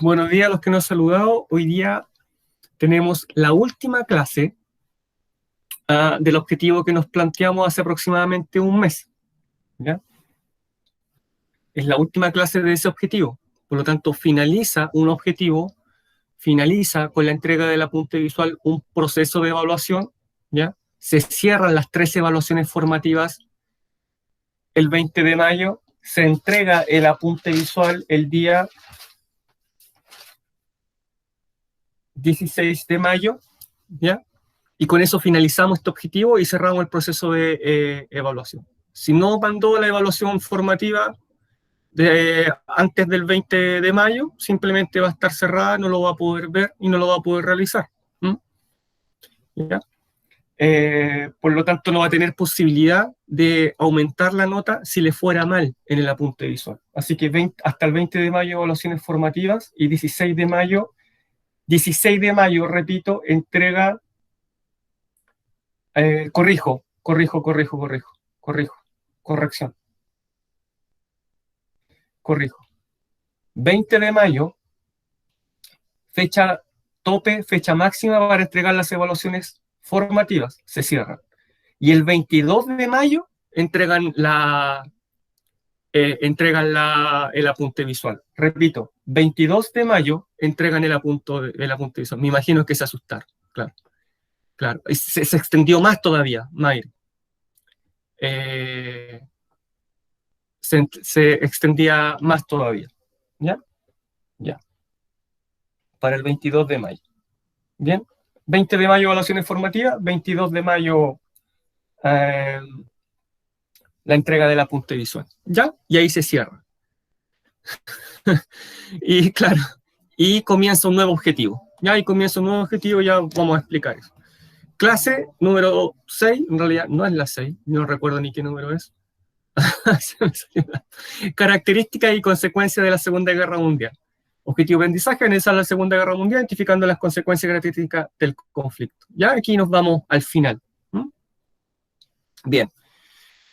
Buenos días a los que nos han saludado. Hoy día tenemos la última clase del objetivo que nos planteamos hace aproximadamente un mes. ¿Ya? Es la última clase de ese objetivo. Por lo tanto, finaliza un objetivo, finaliza con la entrega del apunte visual un proceso de evaluación. ¿Ya? Se cierran las 3 evaluaciones formativas el 20 de mayo. Se entrega el apunte visual el día 16 de mayo, ¿ya? Y con eso finalizamos este objetivo y cerramos el proceso de evaluación. Si no mandó la evaluación formativa antes del 20 de mayo, simplemente va a estar cerrada, no lo va a poder ver y no lo va a poder realizar. ¿Ya? Por lo tanto, no va a tener posibilidad de aumentar la nota si le fuera mal en el apunte visual. Así que hasta el 20 de mayo evaluaciones formativas y 16 de mayo, repito, entrega, corrijo. 20 de mayo, fecha tope, fecha máxima para entregar las evaluaciones formativas, se cierran. Y el 22 de mayo entregan el apunte visual. Repito, 22 de mayo entregan el apunte visual. Me imagino que se asustaron, claro. Claro, se extendió más todavía, Mayre. Se extendía más todavía. ¿Ya? Ya. Para el 22 de mayo. Bien. 20 de mayo evaluaciones formativas, 22 de mayo la entrega del apunte visual. ¿Ya? Y ahí se cierra. Y claro, y comienza un nuevo objetivo. Ya, y comienza un nuevo objetivo, ya vamos a explicar eso. Clase número 6, en realidad no es la 6, no recuerdo ni qué número es. Características y consecuencias de la Segunda Guerra Mundial. Objetivo de aprendizaje, analizar la Segunda Guerra Mundial, identificando las consecuencias y características del conflicto. Ya aquí nos vamos al final. Bien,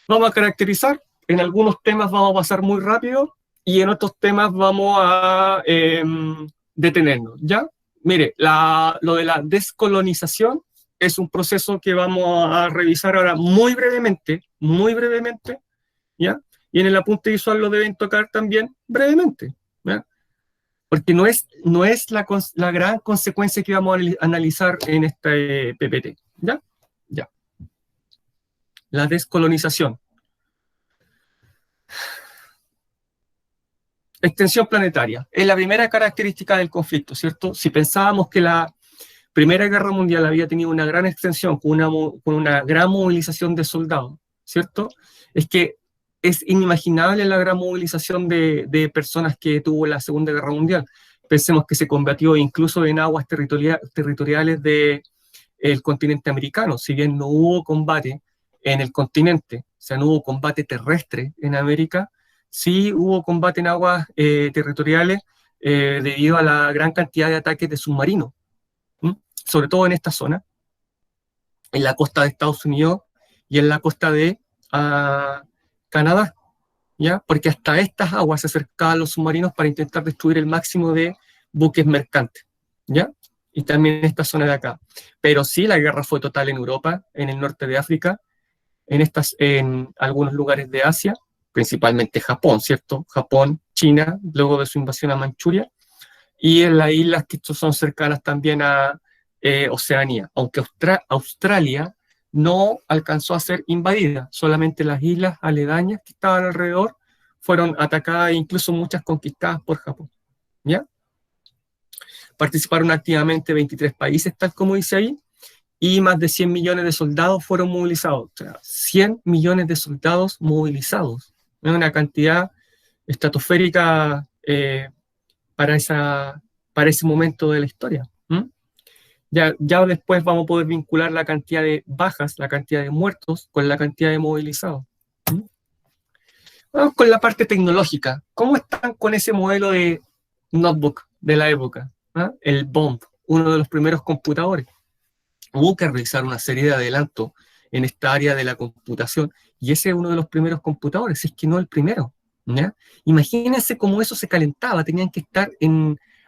vamos a caracterizar. En algunos temas vamos a pasar muy rápido y en otros temas vamos a detenernos. ¿Ya? Mire, lo de la descolonización es un proceso que vamos a revisar ahora muy brevemente, ¿ya? Y en el apunte visual lo deben tocar también brevemente, ¿ya? Porque no es la gran consecuencia que vamos a analizar en este PPT, ¿ya? Ya. La descolonización. Extensión planetaria. Es la primera característica del conflicto, ¿cierto? Si pensábamos que la Primera Guerra Mundial había tenido una gran extensión, con una gran movilización de soldados, ¿cierto? Es que es inimaginable la gran movilización de personas que tuvo la Segunda Guerra Mundial. Pensemos que se combatió incluso en aguas territoriales del continente americano. Si bien no hubo combate en el continente, o sea, no hubo combate terrestre en América, sí hubo combate en aguas territoriales debido a la gran cantidad de ataques de submarinos, sobre todo en esta zona, en la costa de Estados Unidos y en la costa de Canadá, ¿ya? Porque hasta estas aguas se acercaban los submarinos para intentar destruir el máximo de buques mercantes, ¿ya? Y también en esta zona de acá. Pero sí, la guerra fue total en Europa, en el norte de África, en algunos lugares de Asia, principalmente Japón, ¿cierto? Japón, China, luego de su invasión a Manchuria, y en las islas que son cercanas también a Oceanía, aunque Australia no alcanzó a ser invadida, solamente las islas aledañas que estaban alrededor fueron atacadas e incluso muchas conquistadas por Japón, ¿ya? Participaron activamente 23 países, tal como dice ahí, y más de 100 millones de soldados fueron movilizados, o sea, 100 millones de soldados movilizados, es una cantidad estratosférica para ese momento de la historia. Ya después vamos a poder vincular la cantidad de bajas, la cantidad de muertos, con la cantidad de movilizados. Vamos con la parte tecnológica. ¿Cómo están con ese modelo de notebook de la época? El BOMB, uno de los primeros computadores. Hubo que realizar una serie de adelantos en esta área de la computación, y ese es uno de los primeros computadores, si es que no el primero, ¿ya? Imagínense cómo eso se calentaba, tenían que estar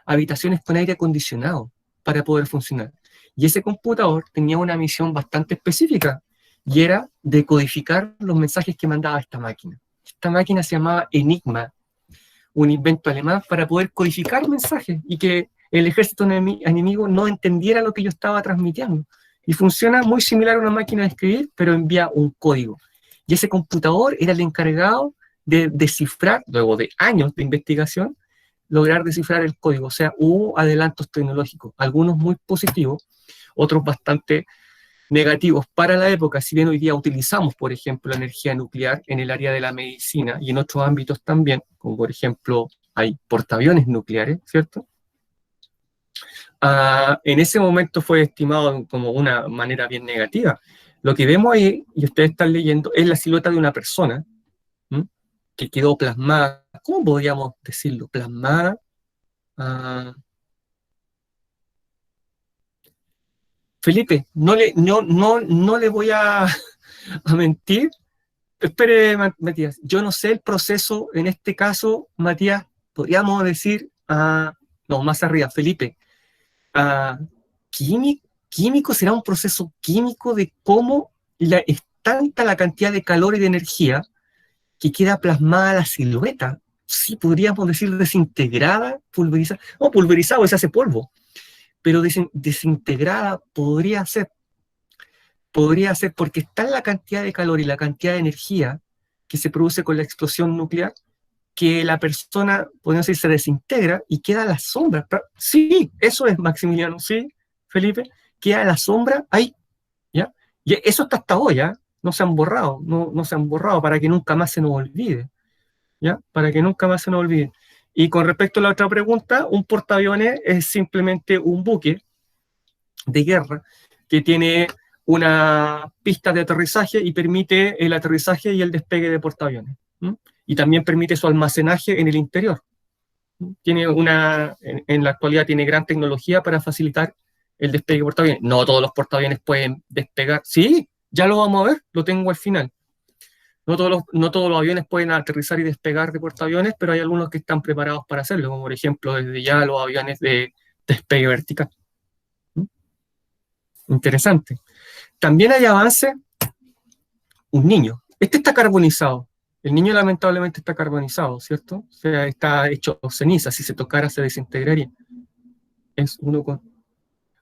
habitaciones con aire acondicionado para poder funcionar. Y ese computador tenía una misión bastante específica, y era decodificar los mensajes que mandaba esta máquina. Esta máquina se llamaba Enigma, un invento alemán para poder codificar mensajes y que el ejército enemigo no entendiera lo que yo estaba transmitiendo. Y funciona muy similar a una máquina de escribir, pero envía un código. Y ese computador era el encargado de descifrar, luego de años de investigación, lograr descifrar el código. O sea, hubo adelantos tecnológicos, algunos muy positivos, otros bastante negativos para la época. Si bien hoy día utilizamos, por ejemplo, la energía nuclear en el área de la medicina y en otros ámbitos también, como por ejemplo hay portaaviones nucleares, ¿cierto? En ese momento fue estimado como una manera bien negativa. Lo que vemos ahí, y ustedes están leyendo, es la silueta de una persona, ¿m? Que quedó plasmada, ¿cómo podríamos decirlo? Plasmada. Felipe, no le voy a mentir. Espere, Matías, yo no sé el proceso en este caso, Matías, podríamos decir, no, más arriba, Felipe, ah, químico será un proceso químico de cómo es tanta la cantidad de calor y de energía que queda plasmada la silueta. Sí, podríamos decir desintegrada, pulverizada, no, pulverizado se hace polvo, pero desintegrada podría ser porque está la cantidad de calor y la cantidad de energía que se produce con la explosión nuclear, que la persona, podemos decir, se desintegra y queda la sombra. Sí, eso es, Maximiliano, sí, Felipe, queda la sombra ahí, ¿ya? Y eso está hasta hoy, ¿ya? No se han borrado, no se han borrado para que nunca más se nos olvide, ¿ya? Para que nunca más se nos olvide. Y con respecto a la otra pregunta, un portaaviones es simplemente un buque de guerra que tiene una pista de aterrizaje y permite el aterrizaje y el despegue de portaaviones. ¿Mm? Y también permite su almacenaje en el interior. Tiene en la actualidad tiene gran tecnología para facilitar el despegue de portaaviones. No todos los portaaviones pueden despegar. Sí, ya lo vamos a ver, lo tengo al final. No todos los aviones pueden aterrizar y despegar de portaaviones, pero hay algunos que están preparados para hacerlo, como por ejemplo desde ya los aviones de despegue vertical. Interesante. También hay avance, un niño. Este está carbonizado. El niño lamentablemente está carbonizado, ¿cierto? O sea, está hecho ceniza. Si se tocara se desintegraría. Es uno con...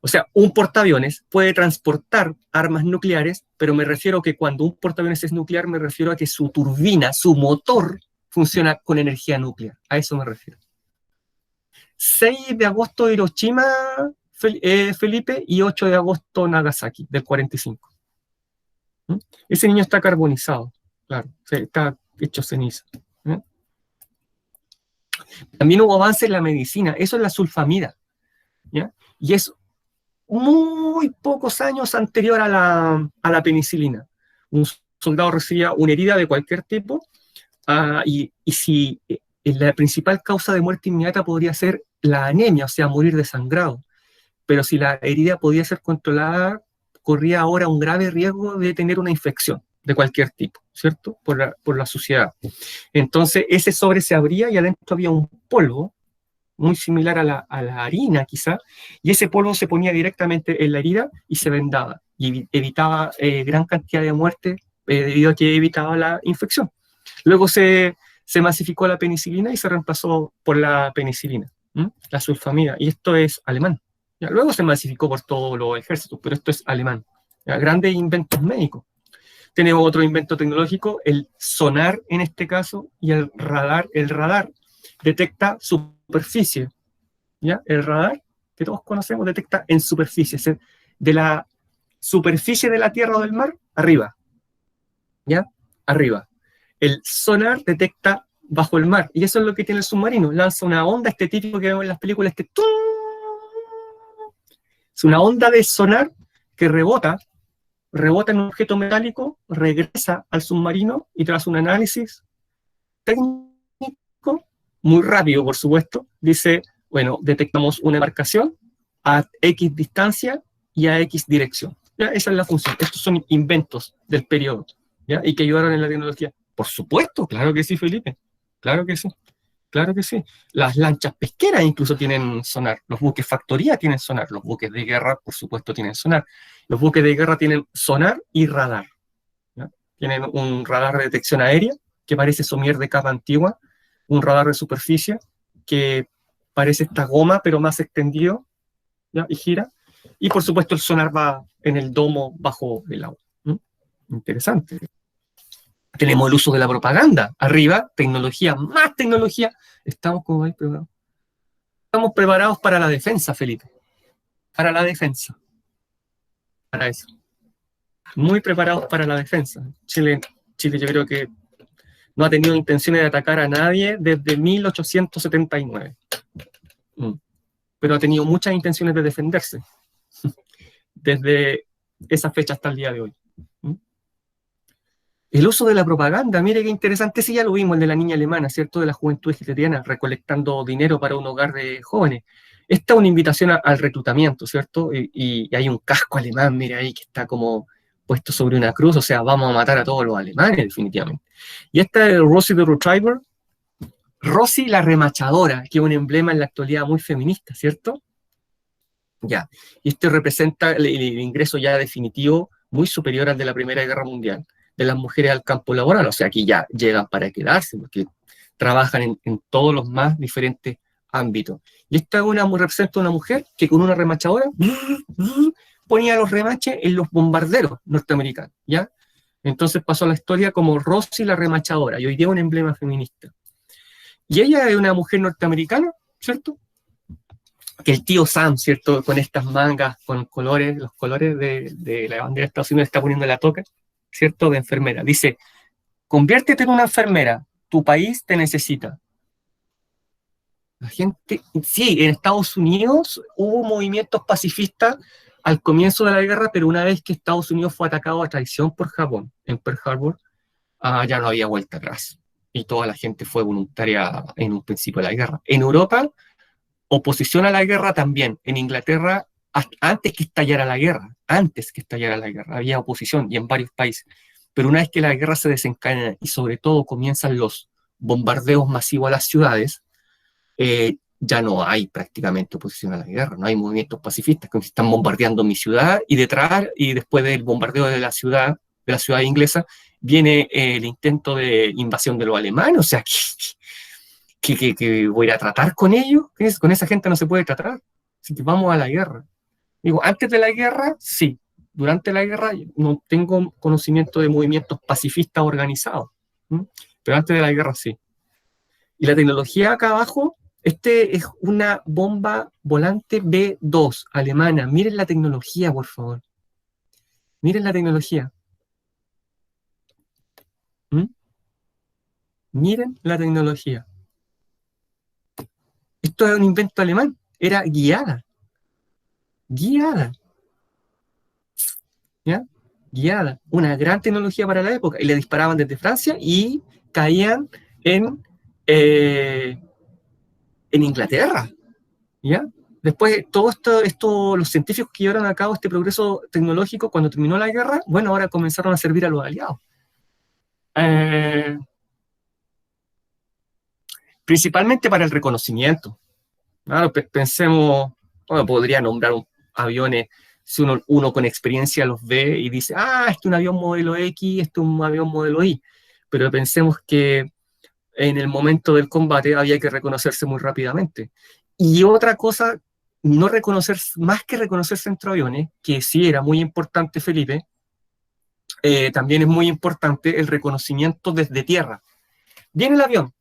O sea, un portaaviones puede transportar armas nucleares, pero me refiero que cuando un portaaviones es nuclear, me refiero a que su turbina, su motor, funciona con energía nuclear. A eso me refiero. 6 de agosto Hiroshima, Felipe, y 8 de agosto Nagasaki, del 45. ¿Mm? Ese niño está carbonizado, claro, está hecho ceniza. También hubo avance en la medicina, eso es la sulfamida, ¿ya? Y es muy pocos años anterior a la penicilina. Un soldado recibía una herida de cualquier tipo, y si la principal causa de muerte inmediata podría ser la anemia, o sea, morir desangrado. Pero si la herida podía ser controlada, corría ahora un grave riesgo de tener una infección de cualquier tipo, ¿cierto? Por la suciedad. Entonces, ese sobre se abría y adentro había un polvo, muy similar a la harina quizá, y ese polvo se ponía directamente en la herida y se vendaba, y evitaba gran cantidad de muerte debido a que evitaba la infección. Luego se masificó la penicilina y se reemplazó por la penicilina, la sulfamida, y esto es alemán. Ya, luego se masificó por todos los ejércitos, pero esto es alemán. Ya, grandes inventos médicos. Tenemos otro invento tecnológico, el sonar en este caso, y el radar. El radar detecta superficie. ¿Ya? El radar, que todos conocemos, detecta en superficie, de la superficie de la tierra o del mar, arriba. ¿Ya? Arriba. El sonar detecta bajo el mar, y eso es lo que tiene el submarino. Lanza una onda, este típico que vemos en las películas, es una onda de sonar que rebota en un objeto metálico, regresa al submarino y tras un análisis técnico, muy rápido por supuesto, dice, bueno, detectamos una embarcación a X distancia y a X dirección. ¿Ya? Esa es la función. Estos son inventos del periodo, ¿ya? Y que ayudaron en la tecnología. Por supuesto, claro que sí, Felipe. Claro que sí. Claro que sí. Las lanchas pesqueras incluso tienen sonar, los buques factoría tienen sonar, los buques de guerra, por supuesto, tienen sonar. Los buques de guerra tienen sonar y radar, ¿ya? Tienen un radar de detección aérea, que parece somier de capa antigua, un radar de superficie, que parece esta goma, pero más extendido, ¿ya? Y gira. Y por supuesto el sonar va en el domo bajo el agua. ¿Mm? Interesante. Tenemos el uso de la propaganda. Arriba, tecnología, más tecnología. Estamos como ahí preparados. Estamos preparados para la defensa, Felipe. Para la defensa. Para eso. Muy preparados para la defensa. Chile yo creo que no ha tenido intenciones de atacar a nadie desde 1879. Pero ha tenido muchas intenciones de defenderse desde esa fecha hasta el día de hoy. El uso de la propaganda, mire qué interesante, sí ya lo vimos, el de la niña alemana, ¿cierto? De la juventud vegetariana, recolectando dinero para un hogar de jóvenes. Esta es una invitación al reclutamiento, ¿cierto? Y hay un casco alemán, mire ahí, que está como puesto sobre una cruz, o sea, vamos a matar a todos los alemanes, definitivamente. Y esta es Rosie the Retriever, Rosie la remachadora, que es un emblema en la actualidad muy feminista, ¿cierto? Ya, y este representa el ingreso ya definitivo, muy superior al de la Primera Guerra Mundial, de las mujeres al campo laboral, o sea, aquí ya llegan para quedarse, porque trabajan en todos los más diferentes ámbitos. Y esta representa una mujer que con una remachadora ponía los remaches en los bombarderos norteamericanos, ¿ya? Entonces pasó a la historia como Rosie la remachadora, y hoy día es un emblema feminista. Y ella es una mujer norteamericana, ¿cierto? Que el tío Sam, ¿cierto? Con estas mangas, con colores, los colores de la bandera de Estados Unidos está poniendo la toca, ¿cierto? De enfermera. Dice, conviértete en una enfermera, tu país te necesita. La gente, sí, en Estados Unidos hubo movimientos pacifistas al comienzo de la guerra, pero una vez que Estados Unidos fue atacado a traición por Japón, en Pearl Harbor, ya no había vuelta atrás. Y toda la gente fue voluntaria en un principio de la guerra. En Europa, oposición a la guerra también. En Inglaterra, antes que estallara la guerra, había oposición y en varios países. Pero una vez que la guerra se desencadena y sobre todo comienzan los bombardeos masivos a las ciudades, ya no hay prácticamente oposición a la guerra, no hay movimientos pacifistas que están bombardeando mi ciudad y detrás, y después del bombardeo de la ciudad inglesa, viene el intento de invasión de los alemanes, o sea, que voy a ir a tratar con ellos, con esa gente no se puede tratar, así que vamos a la guerra. Digo, antes de la guerra, sí, durante la guerra no tengo conocimiento de movimientos pacifistas organizados, ¿sí? Pero antes de la guerra sí. Y la tecnología acá abajo, este es una bomba volante B2 alemana. Miren la tecnología, por favor. Miren la tecnología. Miren la tecnología. Esto es un invento alemán. Era guiada. Guiada. ¿Ya? Guiada. Una gran tecnología para la época. Y le disparaban desde Francia y caían en Inglaterra. ¿Ya? Después, todo esto, los científicos que llevaron a cabo este progreso tecnológico cuando terminó la guerra, bueno, ahora comenzaron a servir a los aliados. Principalmente para el reconocimiento. Claro, pensemos, bueno, podría nombrar aviones, si uno con experiencia los ve y dice, este es un avión modelo X, este es un avión modelo Y, pero pensemos que en el momento del combate había que reconocerse muy rápidamente. Y otra cosa, no reconocer, más que reconocer centroaviones, que sí era muy importante, Felipe, también es muy importante el reconocimiento desde tierra. Viene el avión,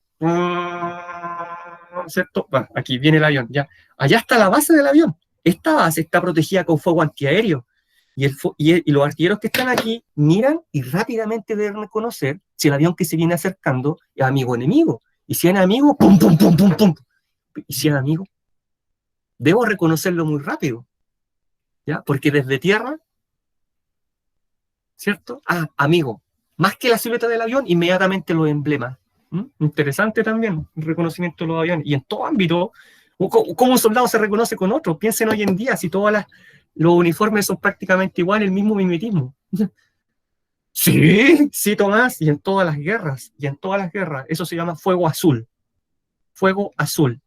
¿cierto? Bueno, aquí viene el avión, ya. Allá está la base del avión. Esta base está protegida con fuego antiaéreo. Y los artilleros que están aquí miran y rápidamente deben reconocer si el avión que se viene acercando es amigo o enemigo. Y si es enemigo, ¡pum, pum, pum, pum, pum! Y si es amigo, debo reconocerlo muy rápido, ¿ya? Porque desde tierra, ¿cierto? Amigo. Más que la silueta del avión, inmediatamente los emblemas. Interesante también el reconocimiento de los aviones. Y en todo ámbito, ¿cómo un soldado se reconoce con otro? Piensen hoy en día, si los uniformes son prácticamente iguales, el mismo mimetismo. Sí, Tomás, y en todas las guerras, eso se llama fuego azul. fuego azul.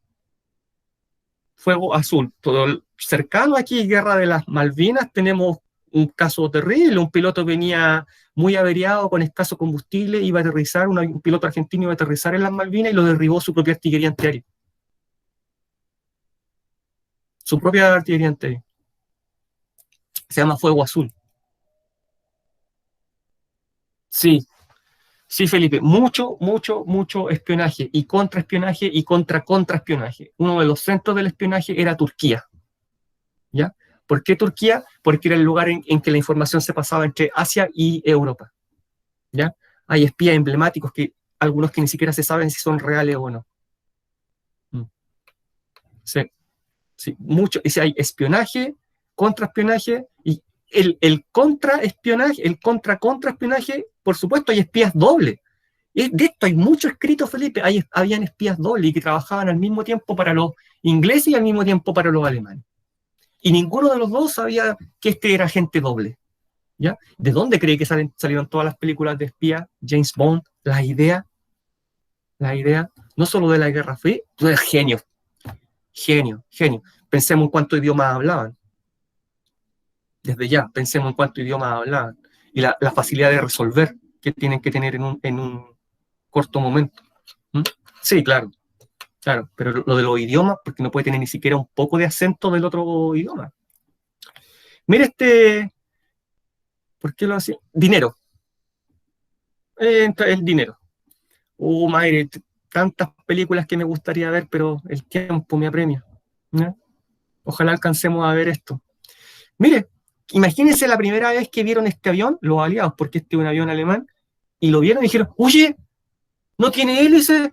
Fuego azul. Todo cercano aquí, Guerra de las Malvinas, tenemos un caso terrible. Un piloto venía muy averiado, con escaso combustible, iba a aterrizar, un piloto argentino iba a aterrizar en las Malvinas y lo derribó su propia artillería antiaérea. Su propia artillería antiaérea. Se llama fuego azul. Sí, sí, Felipe, mucho espionaje y contraespionaje y contraespionaje. Uno de los centros del espionaje era Turquía, ¿ya? ¿Por qué Turquía? Porque era el lugar en que la información se pasaba entre Asia y Europa, ¿ya? Hay espías emblemáticos que algunos que ni siquiera se saben si son reales o no. Sí, sí, mucho. Y si hay espionaje, contraespionaje y el contraespionaje, el contraespionaje, por supuesto, hay espías dobles. De esto hay mucho escrito, Felipe. Habían espías dobles que trabajaban al mismo tiempo para los ingleses y al mismo tiempo para los alemanes. Y ninguno de los dos sabía que este era agente doble. ¿Ya? ¿De dónde cree que salieron todas las películas de espías? James Bond, la idea, no solo de la Guerra Fría, tú eres genio, genio. Pensemos en cuántos idiomas hablaban. Desde ya, pensemos en cuántos idiomas hablaban. Y la facilidad de resolver que tienen que tener en un corto momento. ¿Mm? Sí, claro, pero lo de los idiomas, porque no puede tener ni siquiera un poco de acento del otro idioma. Mira ¿por qué lo hacía? Dinero. El dinero. Madre, tantas películas que me gustaría ver, pero el tiempo me apremia. ¿No? Ojalá alcancemos a ver esto. Mire, imagínense la primera vez que vieron este avión, los aliados, porque este es un avión alemán, y lo vieron y dijeron, oye, no tiene hélice,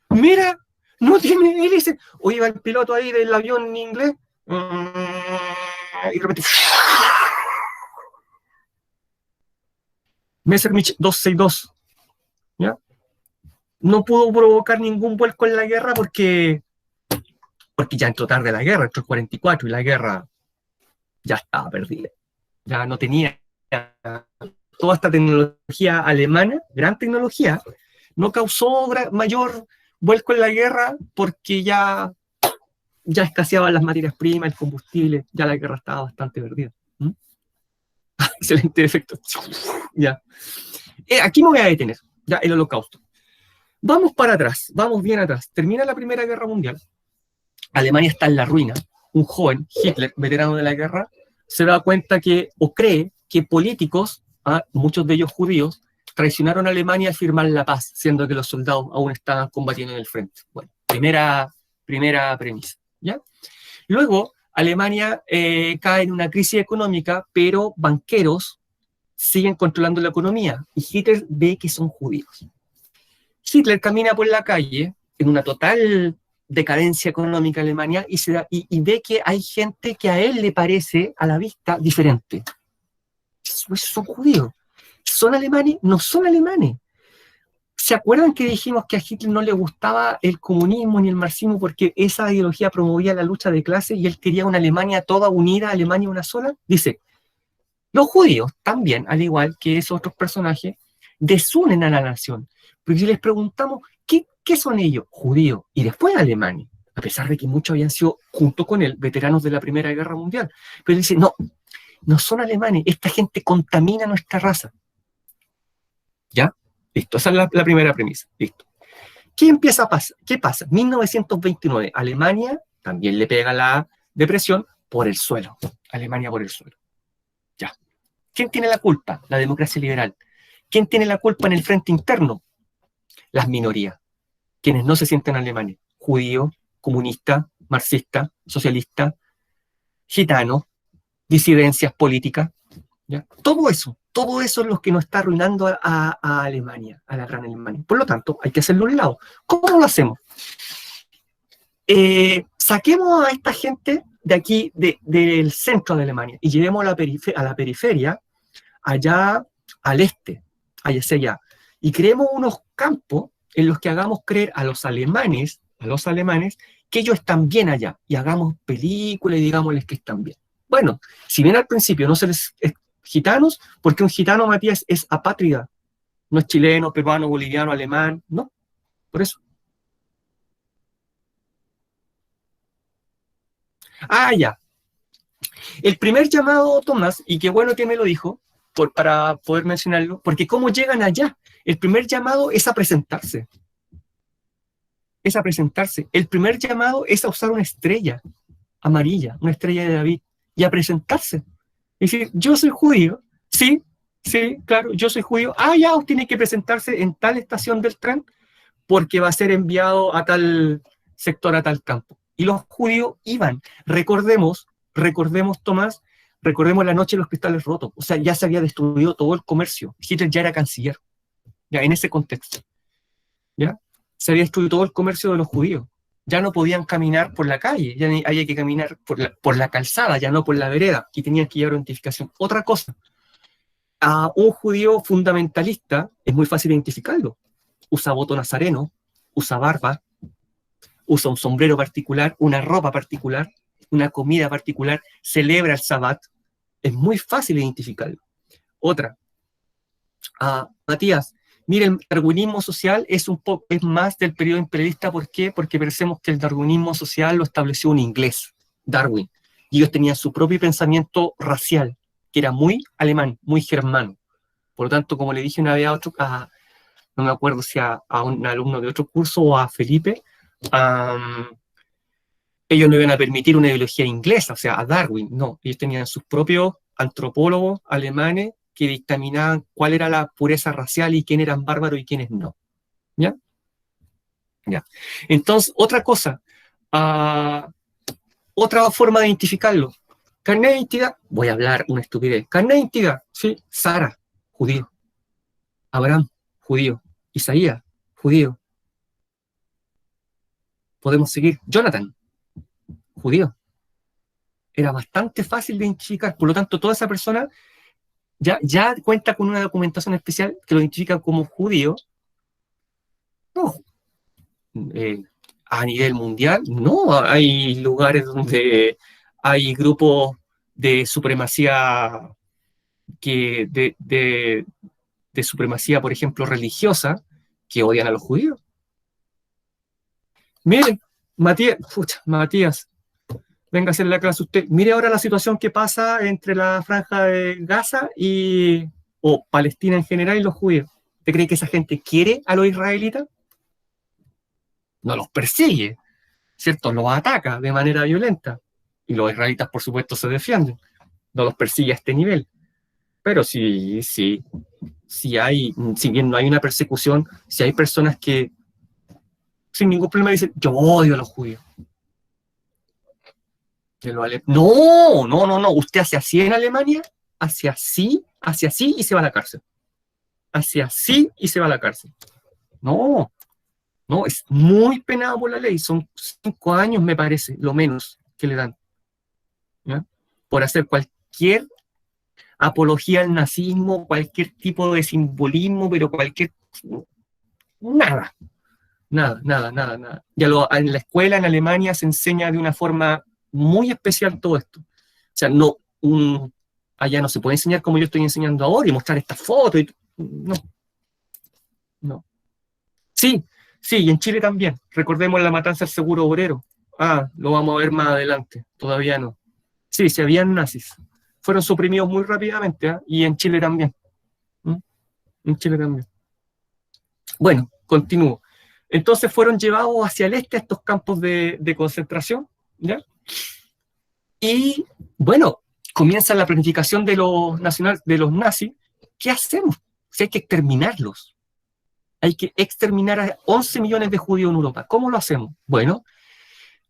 mira, no tiene hélice. Oye, va el piloto ahí del avión en inglés, y de repente, Messerschmitt 262, ¿ya? No pudo provocar ningún vuelco en la guerra porque ya entró tarde la guerra, entró el 44 y la guerra ya estaba perdida. Ya no tenía toda esta tecnología alemana, gran tecnología, no causó mayor vuelco en la guerra porque ya escaseaban las materias primas, el combustible, ya la guerra estaba bastante perdida. ¿Mm? Excelente efecto. Ya. Aquí me voy a detener, ya el holocausto. Vamos para atrás, vamos bien atrás. Termina la Primera Guerra Mundial, Alemania está en la ruina, un joven, Hitler, veterano de la guerra, se da cuenta o cree que políticos, muchos de ellos judíos, traicionaron a Alemania al firmar la paz, siendo que los soldados aún estaban combatiendo en el frente. Bueno, primera premisa. ¿Ya? Luego, Alemania cae en una crisis económica, pero banqueros siguen controlando la economía y Hitler ve que son judíos. Hitler camina por la calle en una total decadencia económica en Alemania y ve que hay gente que a él le parece a la vista diferente. Son judíos. ¿Son alemanes? No son alemanes. ¿Se acuerdan que dijimos que a Hitler no le gustaba el comunismo ni el marxismo porque esa ideología promovía la lucha de clases y él quería una Alemania toda unida, Alemania una sola? Dice, los judíos también, al igual que esos otros personajes, desunen a la nación. Porque si les preguntamos, ¿qué son ellos? Judíos y después alemanes, a pesar de que muchos habían sido, junto con él, veteranos de la Primera Guerra Mundial. Pero él dice, no son alemanes, esta gente contamina nuestra raza. ¿Ya? Listo, esa es la primera premisa. Listo. ¿Qué empieza a pasar? ¿Qué pasa? 1929, Alemania también le pega la depresión por el suelo. Alemania por el suelo. Ya. ¿Quién tiene la culpa? La democracia liberal. ¿Quién tiene la culpa en el frente interno? Las minorías. Quienes no se sienten alemanes. Judíos, comunistas, marxistas, socialistas, gitanos, disidencias políticas. ¿Ya? Todo eso es lo que nos está arruinando a Alemania, a la gran Alemania. Por lo tanto, hay que hacerlo a un lado. ¿Cómo lo hacemos? Saquemos a esta gente de aquí, del centro de Alemania, y llevemos a la periferia, allá al este, allá, y creemos unos campos en los que hagamos creer a los alemanes, que ellos están bien allá, y hagamos películas y digámosles que están bien. Bueno, si bien al principio no se les gitanos, porque un gitano, Matías, es apátrida, no es chileno, peruano, boliviano, alemán, no, por eso. Ah, ya. El primer llamado, Tomás, y qué bueno que me lo dijo, para poder mencionarlo, porque ¿cómo llegan allá? El primer llamado es a presentarse. Es a presentarse. El primer llamado es a usar una estrella amarilla, una estrella de David, y a presentarse. Es decir, yo soy judío, sí, sí, claro, yo soy judío. Ah, ya, tiene que presentarse en tal estación del tren porque va a ser enviado a tal sector, a tal campo. Y los judíos iban. Recordemos, Tomás, recordemos la noche de los cristales rotos. O sea, ya se había destruido todo el comercio. Hitler ya era canciller, ya en ese contexto. ¿Ya? Se había destruido todo el comercio de los judíos. Ya no podían caminar por la calle, ya había que caminar por la calzada, ya no por la vereda, y tenían que llevar identificación. Otra cosa, a un judío fundamentalista es muy fácil identificarlo. Usa voto nazareno, usa barba, usa un sombrero particular, una ropa particular, una comida particular, celebra el Sabbat. Es muy fácil identificarlo. Otra, Matías, miren, el darwinismo social es más del periodo imperialista. ¿Por qué? Porque pensemos que el darwinismo social lo estableció un inglés, Darwin, y ellos tenían su propio pensamiento racial, que era muy alemán, muy germano. Por lo tanto, como le dije una vez no me acuerdo si a un alumno de otro curso o a Felipe, ellos no iban a permitir una ideología inglesa, o sea, a Darwin, no. Ellos tenían sus propios antropólogos alemanes que dictaminaban cuál era la pureza racial y quién eran bárbaros y quiénes no. ¿Ya? Ya. Entonces, otra cosa, otra forma de identificarlo. Carnet de identidad, voy a hablar una estupidez. Carnet de identidad, sí, Sara, judío. Abraham, judío. Isaías, judío. Podemos seguir. Jonathan, judío. Era bastante fácil de identificar, por lo tanto, toda esa persona ya cuenta con una documentación especial que lo identifica como judío. No, eh, a nivel mundial, no, hay lugares donde hay grupos de supremacía de supremacía, por ejemplo, religiosa, que odian a los judíos. Mire, Matías, venga a hacer la clase usted. Mire ahora la situación que pasa entre la franja de Gaza o Palestina en general y los judíos. ¿Usted cree que esa gente quiere a los israelitas? No los persigue, ¿cierto? Los ataca de manera violenta. Y los israelitas, por supuesto, se defienden. No los persigue a este nivel. Pero si bien no hay una persecución, si hay personas que sin ningún problema dicen, yo odio a los judíos. No, usted hace así en Alemania, hace así y se va a la cárcel. Hace así y se va a la cárcel. No, no, es muy penado por la ley. Son 5 años, me parece, lo menos que le dan. ¿Ya? Por hacer cualquier apología al nazismo, cualquier tipo de simbolismo, pero nada, nada. En la escuela en Alemania se enseña de una forma muy especial todo esto. O sea, allá no se puede enseñar como yo estoy enseñando ahora y mostrar estas fotos. No. Sí, sí, y en Chile también. Recordemos la matanza del seguro obrero. Lo vamos a ver más adelante. Todavía no. Sí, se habían nazis. Fueron suprimidos muy rápidamente, y en Chile también. ¿Mm? En Chile también. Bueno, continúo. Entonces fueron llevados hacia el este a estos campos de concentración, ¿ya? Y bueno, comienza la planificación de los nazis. ¿Qué hacemos? Si hay que exterminarlos. Hay que exterminar a 11 millones de judíos en Europa. ¿Cómo lo hacemos? Bueno,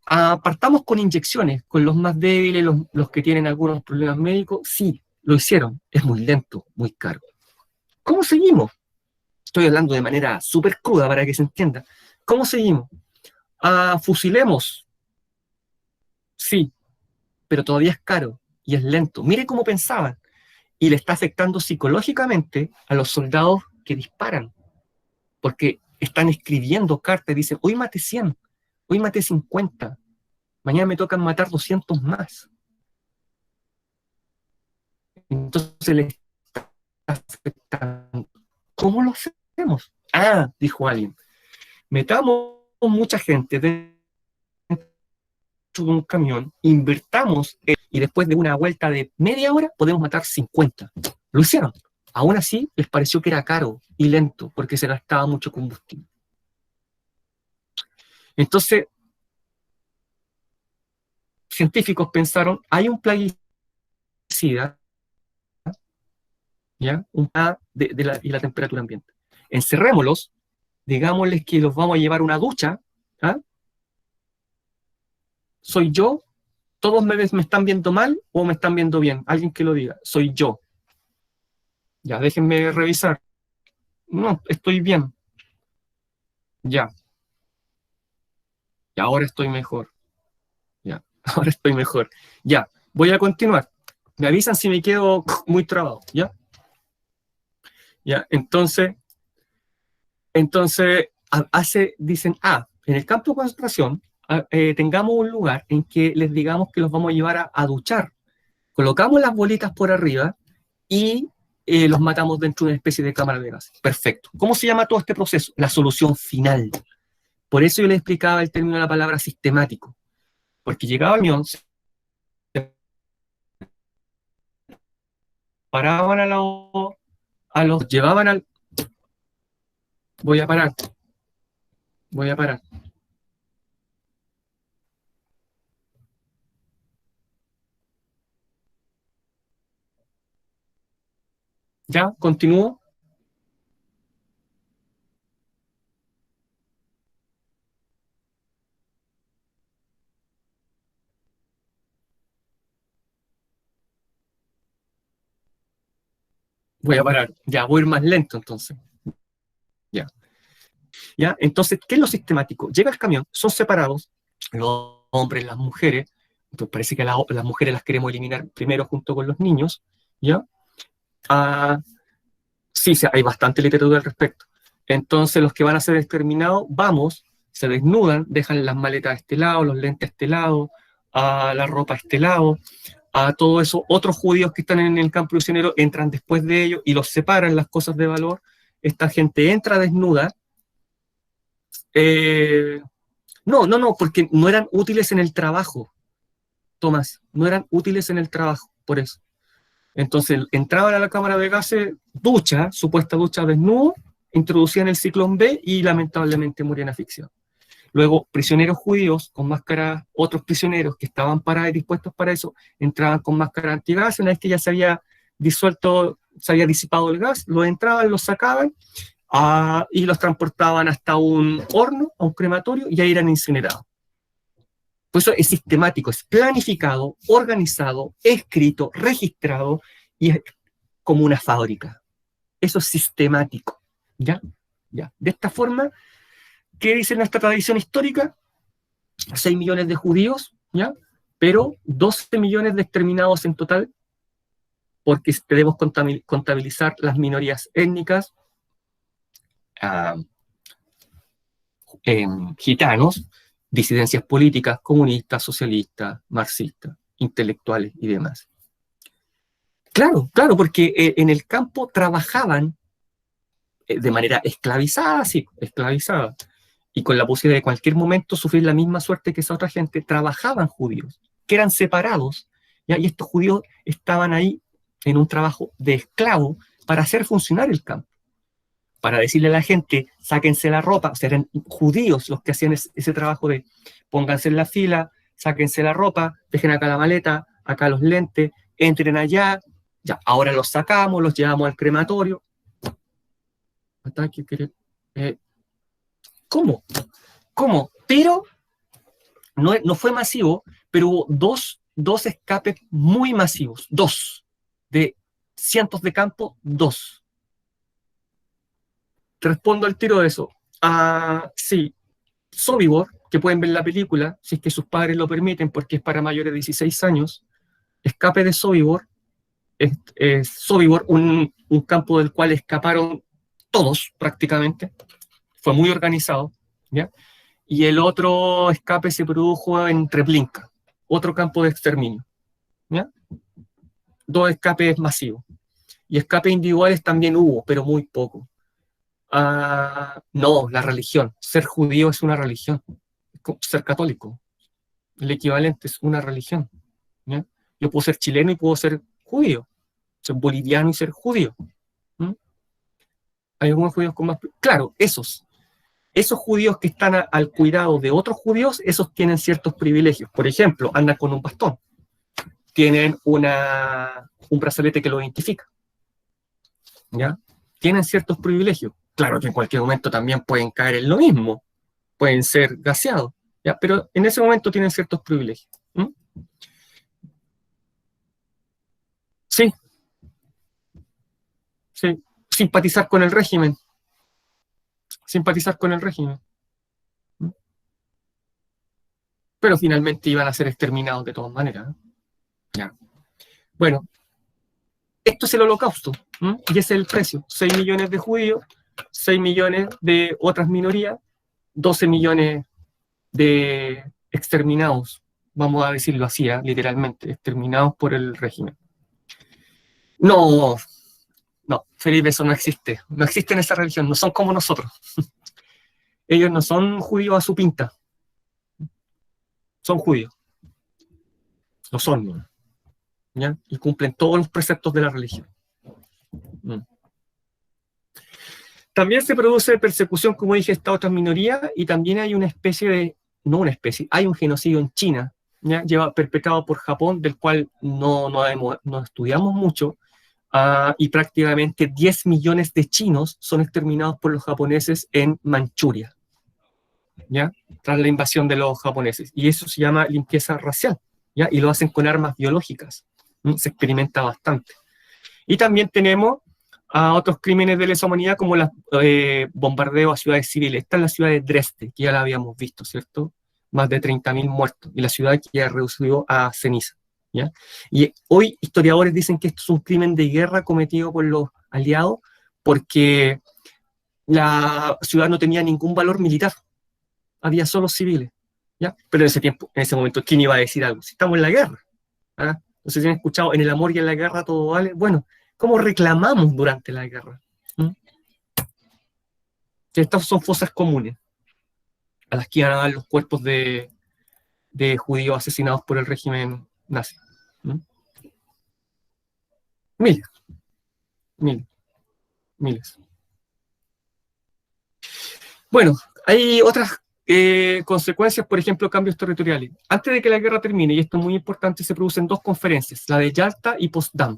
partamos con inyecciones, con los más débiles, los que tienen algunos problemas médicos. Sí, lo hicieron. Es muy lento, muy caro. ¿Cómo seguimos? Estoy hablando de manera súper cruda para que se entienda. ¿Cómo seguimos? Fusilemos. Sí, pero todavía es caro y es lento. Mire cómo pensaban. Y le está afectando psicológicamente a los soldados que disparan, porque están escribiendo cartas y dicen, hoy maté 100, hoy maté 50, mañana me tocan matar 200 más. Entonces le está afectando. ¿Cómo lo hacemos? Dijo alguien, metamos mucha gente dentro dentro de un camión, invertamos y después de una vuelta de media hora podemos matar 50. Lo hicieron. Aún así, les pareció que era caro y lento porque se gastaba mucho combustible. Entonces, científicos pensaron, hay un plaguicida, ¿ya? Y la temperatura ambiente. Encerrémoslos, digámosles que los vamos a llevar a una ducha, ¿ah? Soy yo, todos me están viendo mal o me están viendo bien, alguien que lo diga, soy yo. Ya, déjenme revisar. No, estoy bien. Ya. Y ahora estoy mejor. Ya, ahora estoy mejor. Ya, voy a continuar. Me avisan si me quedo muy trabado, ¿ya? Ya, entonces dicen, en el campo de concentración, tengamos un lugar en que les digamos que los vamos a llevar a duchar. Colocamos las bolitas por arriba y los matamos dentro de una especie de cámara de gas. Perfecto. ¿Cómo se llama todo este proceso? La solución final. Por eso yo les explicaba el término de la palabra sistemático. Porque llegaba el camión, se paraban llevaban al... Voy a parar. ¿Ya? ¿Continúo? Voy a parar. Ya, voy a ir más lento entonces. Ya. ¿Ya? Entonces, ¿qué es lo sistemático? Llega el camión, son separados, los hombres, las mujeres, entonces parece que las mujeres las queremos eliminar primero junto con los niños, ¿ya? Sí, sí, hay bastante literatura al respecto. Entonces, los que van a ser exterminados, se desnudan, dejan las maletas a este lado, los lentes a este lado, la ropa a este lado, a todo eso. Otros judíos que están en el campo prisionero entran después de ellos y los separan las cosas de valor. Esta gente entra desnuda. No, porque no eran útiles en el trabajo, Tomás, no eran útiles en el trabajo, por eso. Entonces entraban a la cámara de gases, supuesta ducha desnudo, introducían el ciclón B y lamentablemente morían asfixiados. Luego, prisioneros judíos con máscara, otros prisioneros que estaban parados y dispuestos para eso, entraban con máscara antigas. Una vez que ya se había disuelto, se había disipado el gas, los entraban, los sacaban y los transportaban hasta un horno, a un crematorio, y ahí eran incinerados. Por eso es sistemático, es planificado, organizado, escrito, registrado, y es como una fábrica. Eso es sistemático, ¿ya? ¿Ya? De esta forma, ¿qué dice nuestra tradición histórica? 6 millones de judíos, ¿ya? Pero 12 millones de exterminados en total, porque debemos contabilizar las minorías étnicas, gitanos, disidencias políticas, comunistas, socialistas, marxistas, intelectuales y demás. Claro, porque en el campo trabajaban de manera esclavizada, sí, esclavizada, y con la posibilidad de cualquier momento sufrir la misma suerte que esa otra gente. Trabajaban judíos, que eran separados, ¿ya? Y estos judíos estaban ahí en un trabajo de esclavo para hacer funcionar el campo, para decirle a la gente, sáquense la ropa. O sea, eran judíos los que hacían ese trabajo de pónganse en la fila, sáquense la ropa, dejen acá la maleta, acá los lentes, entren allá, ya, ahora los sacamos, los llevamos al crematorio. ¿Cómo? Pero no fue masivo, pero hubo dos escapes muy masivos, de cientos de campos, dos. Te respondo al tiro de eso. Sí, Sobibor, que pueden ver la película, si es que sus padres lo permiten, porque es para mayores de 16 años, escape de Sobibor, es Sobibor, un campo del cual escaparon todos prácticamente, fue muy organizado, ¿ya? Y el otro escape se produjo en Treblinka, otro campo de exterminio, ¿ya? Dos escapes masivos. Y escapes individuales también hubo, pero muy poco. No, la religión. Ser judío es una religión. Ser católico. El equivalente es una religión. ¿Ya? Yo puedo ser chileno y puedo ser judío, ser boliviano y ser judío. ¿Mm? Hay algunos judíos con más... Claro, esos judíos que están al cuidado de otros judíos, esos tienen ciertos privilegios. Por ejemplo, andan con un bastón, tienen un brazalete que lo identifica, ¿ya? Tienen ciertos privilegios. Claro que en cualquier momento también pueden caer en lo mismo, pueden ser gaseados, ¿ya? Pero en ese momento tienen ciertos privilegios. ¿Mm? Sí, sí, simpatizar con el régimen, simpatizar con el régimen. ¿Mm? Pero finalmente iban a ser exterminados de todas maneras. ¿Ya? Bueno, esto es el holocausto, ¿m? Y ese es el precio. 6 millones de judíos, 6 millones de otras minorías, 12 millones de exterminados, vamos a decirlo así, literalmente, exterminados por el régimen. No, no, Felipe, eso no existe. No existe en esa religión, no son como nosotros. Ellos no son judíos a su pinta, son judíos, lo son, ¿ya? Y cumplen todos los preceptos de la religión. ¿Mm? También se produce persecución, como dije, esta otra minoría, y también hay una especie de, no una especie, hay un genocidio en China, ¿ya? Perpetrado por Japón, del cual no estudiamos mucho, y prácticamente 10 millones de chinos son exterminados por los japoneses en Manchuria, ¿ya? Tras la invasión de los japoneses. Y eso se llama limpieza racial, ¿ya? Y lo hacen con armas biológicas. Se experimenta bastante. Y también tenemos a otros crímenes de lesa humanidad como los bombardeos a ciudades civiles. Esta es la ciudad de Dresde, que ya la habíamos visto, ¿cierto? Más de 30.000 muertos, y la ciudad que ya reducido a ceniza, ¿ya? Y hoy historiadores dicen que esto es un crimen de guerra cometido por los aliados porque la ciudad no tenía ningún valor militar, había solo civiles, ¿ya? Pero en ese tiempo, en ese momento, ¿quién iba a decir algo? Si estamos en la guerra, ¿ah? No sé si han escuchado, en el amor y en la guerra todo vale. Bueno, ¿cómo reclamamos durante la guerra? ¿Mm? Estas son fosas comunes a las que iban a dar los cuerpos de judíos asesinados por el régimen nazi. ¿Mm? Miles, miles, miles. Bueno, hay otras consecuencias, por ejemplo, cambios territoriales. Antes de que la guerra termine, y esto es muy importante, se producen dos conferencias, la de Yalta y Potsdam,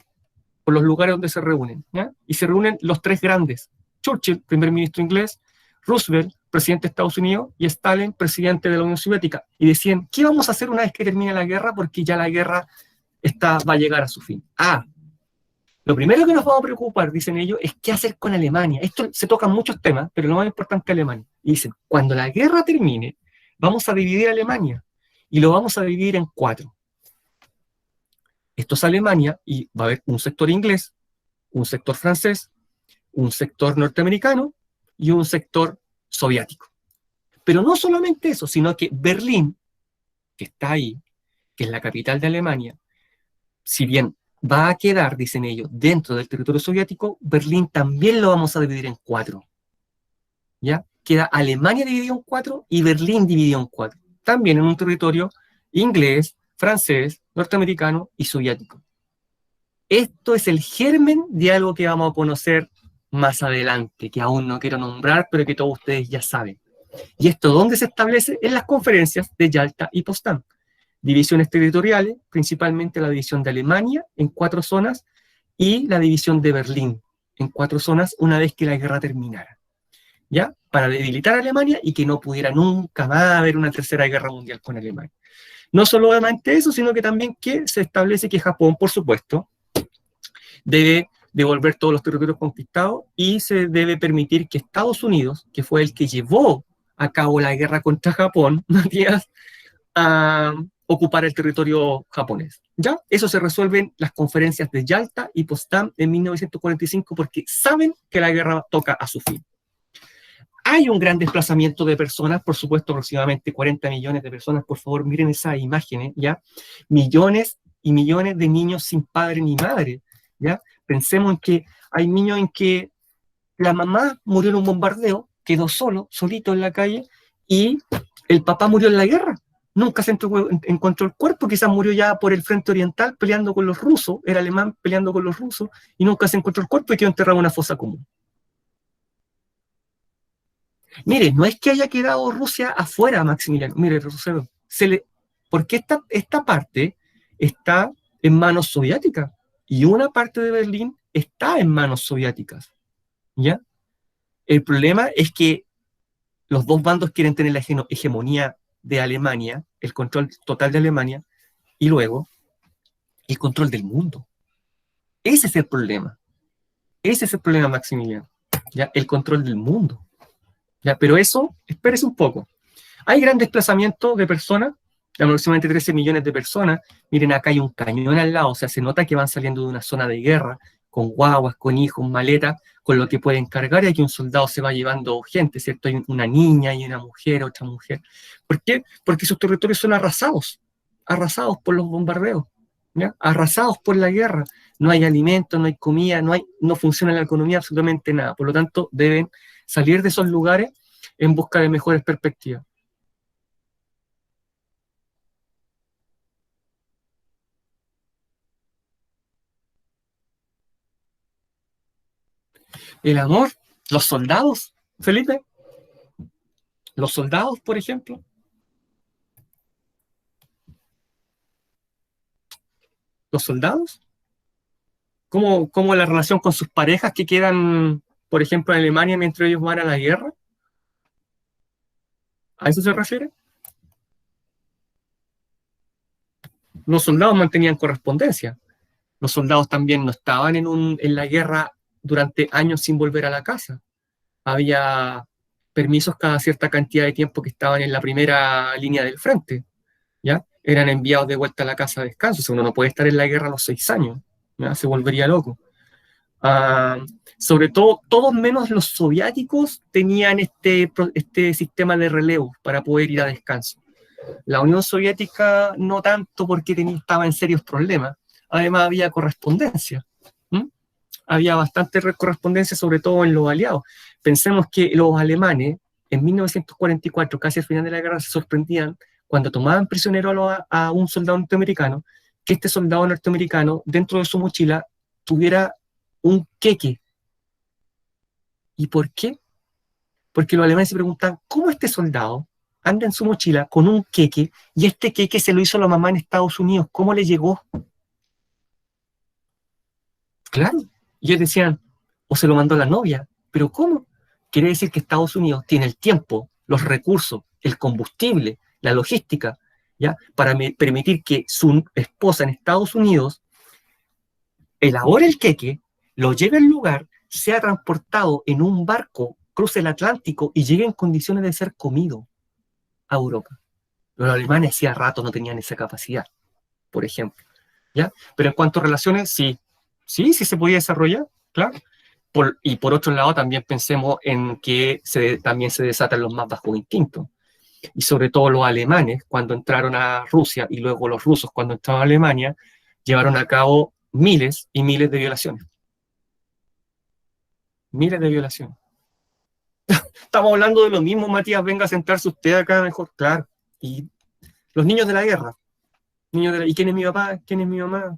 por los lugares donde se reúnen, ¿ya? Y se reúnen los tres grandes: Churchill, primer ministro inglés; Roosevelt, presidente de Estados Unidos; y Stalin, presidente de la Unión Soviética. Y decían, ¿qué vamos a hacer una vez que termine la guerra? Porque ya la guerra va a llegar a su fin. Lo primero que nos vamos a preocupar, dicen ellos, es qué hacer con Alemania. Esto se tocan muchos temas, pero lo más importante es Alemania. Y dicen, cuando la guerra termine, vamos a dividir Alemania, y lo vamos a dividir en 4. Esto es Alemania, y va a haber un sector inglés, un sector francés, un sector norteamericano y un sector soviético. Pero no solamente eso, sino que Berlín, que está ahí, que es la capital de Alemania, si bien va a quedar, dicen ellos, dentro del territorio soviético, Berlín también lo vamos a dividir en 4. ¿Ya? Queda Alemania dividido en 4 y Berlín dividido en 4. También en un territorio inglés, francés, norteamericano y soviético. Esto es el germen de algo que vamos a conocer más adelante, que aún no quiero nombrar, pero que todos ustedes ya saben. ¿Y esto dónde se establece? En las conferencias de Yalta y Potsdam. Divisiones territoriales, principalmente la división de Alemania en 4 zonas y la división de Berlín en 4 zonas una vez que la guerra terminara, ¿ya? Para debilitar a Alemania y que no pudiera nunca más haber una tercera guerra mundial con Alemania. No solamente eso, sino que también que se establece que Japón, por supuesto, debe devolver todos los territorios conquistados y se debe permitir que Estados Unidos, que fue el que llevó a cabo la guerra contra Japón, Matías, a ocupar el territorio japonés. ¿Ya? Eso se resuelve en las conferencias de Yalta y Potsdam en 1945 porque saben que la guerra toca a su fin. Hay un gran desplazamiento de personas, por supuesto, aproximadamente 40 millones de personas. Por favor, miren esas imágenes, ¿ya? Millones y millones de niños sin padre ni madre, ¿ya? Pensemos en que hay niños en que la mamá murió en un bombardeo, quedó solo, solito en la calle, y el papá murió en la guerra. nunca se encontró el cuerpo, quizás murió ya por el frente oriental peleando con los rusos, era alemán peleando con los rusos, y nunca se encontró el cuerpo y quedó enterrado en una fosa común. Mire, no es que haya quedado Rusia afuera, Maximiliano, mire, porque esta parte está en manos soviéticas, y una parte de Berlín está en manos soviéticas, ¿ya? El problema es que los dos bandos quieren tener la hegemonía de Alemania, el control total de Alemania, y luego el control del mundo. Ese es el problema. Ese es el problema, Maximiliano. ¿Ya? El control del mundo. ¿Ya? Pero eso, espérese un poco. Hay gran desplazamiento de personas, de aproximadamente 13 millones de personas. Miren, acá hay un cañón al lado, o sea, se nota que van saliendo de una zona de guerra, con guaguas, con hijos, maletas, con lo que pueden cargar, y aquí un soldado se va llevando gente, ¿cierto? Hay una niña y una mujer, otra mujer. ¿Por qué? Porque sus territorios son arrasados por los bombardeos, ¿ya? Arrasados por la guerra. No hay alimento, no hay comida, no funciona la economía, absolutamente nada. Por lo tanto, deben salir de esos lugares en busca de mejores perspectivas. El amor, los soldados, Felipe, los soldados, por ejemplo. Los soldados, cómo la relación con sus parejas que quedan, por ejemplo, en Alemania mientras ellos van a la guerra. ¿A eso se refiere? Los soldados mantenían correspondencia. Los soldados también no estaban en la guerra durante años sin volver a la casa. Había permisos cada cierta cantidad de tiempo que estaban en la primera línea del frente, ¿ya? Eran enviados de vuelta a la casa de descanso. O sea, uno no puede estar en la guerra a los 6 años, ¿ya? Se volvería loco. Sobre todo, todos menos los soviéticos tenían este sistema de relevo para poder ir a descanso. La Unión Soviética no tanto porque estaba en serios problemas. Además había correspondencia. Había bastante correspondencia, sobre todo en los aliados. Pensemos que los alemanes, en 1944, casi al final de la guerra, se sorprendían cuando tomaban prisionero a un soldado norteamericano, que este soldado norteamericano, dentro de su mochila, tuviera un queque. ¿Y por qué? Porque los alemanes se preguntan, ¿cómo este soldado anda en su mochila con un queque y este queque se lo hizo la mamá en Estados Unidos? ¿Cómo le llegó? Claro. Y ellos decían, o se lo mandó la novia. ¿Pero cómo? Quiere decir que Estados Unidos tiene el tiempo, los recursos, el combustible, la logística, ¿ya? Para permitir que su esposa en Estados Unidos elabore el queque, lo lleve al lugar, sea transportado en un barco, cruce el Atlántico y llegue en condiciones de ser comido a Europa. Los alemanes hacía rato no tenían esa capacidad, por ejemplo, ¿ya? Pero en cuanto a relaciones, sí se podía desarrollar, claro. Y por otro lado, también pensemos en que también se desatan los más bajos instintos. Y sobre todo los alemanes, cuando entraron a Rusia, y luego los rusos, cuando entraron a Alemania, llevaron a cabo miles y miles de violaciones. Miles de violaciones. Estamos hablando de lo mismo, Matías, venga a sentarse usted acá mejor, claro. Y los niños de la guerra. ¿Y quién es mi papá? ¿Quién es mi mamá?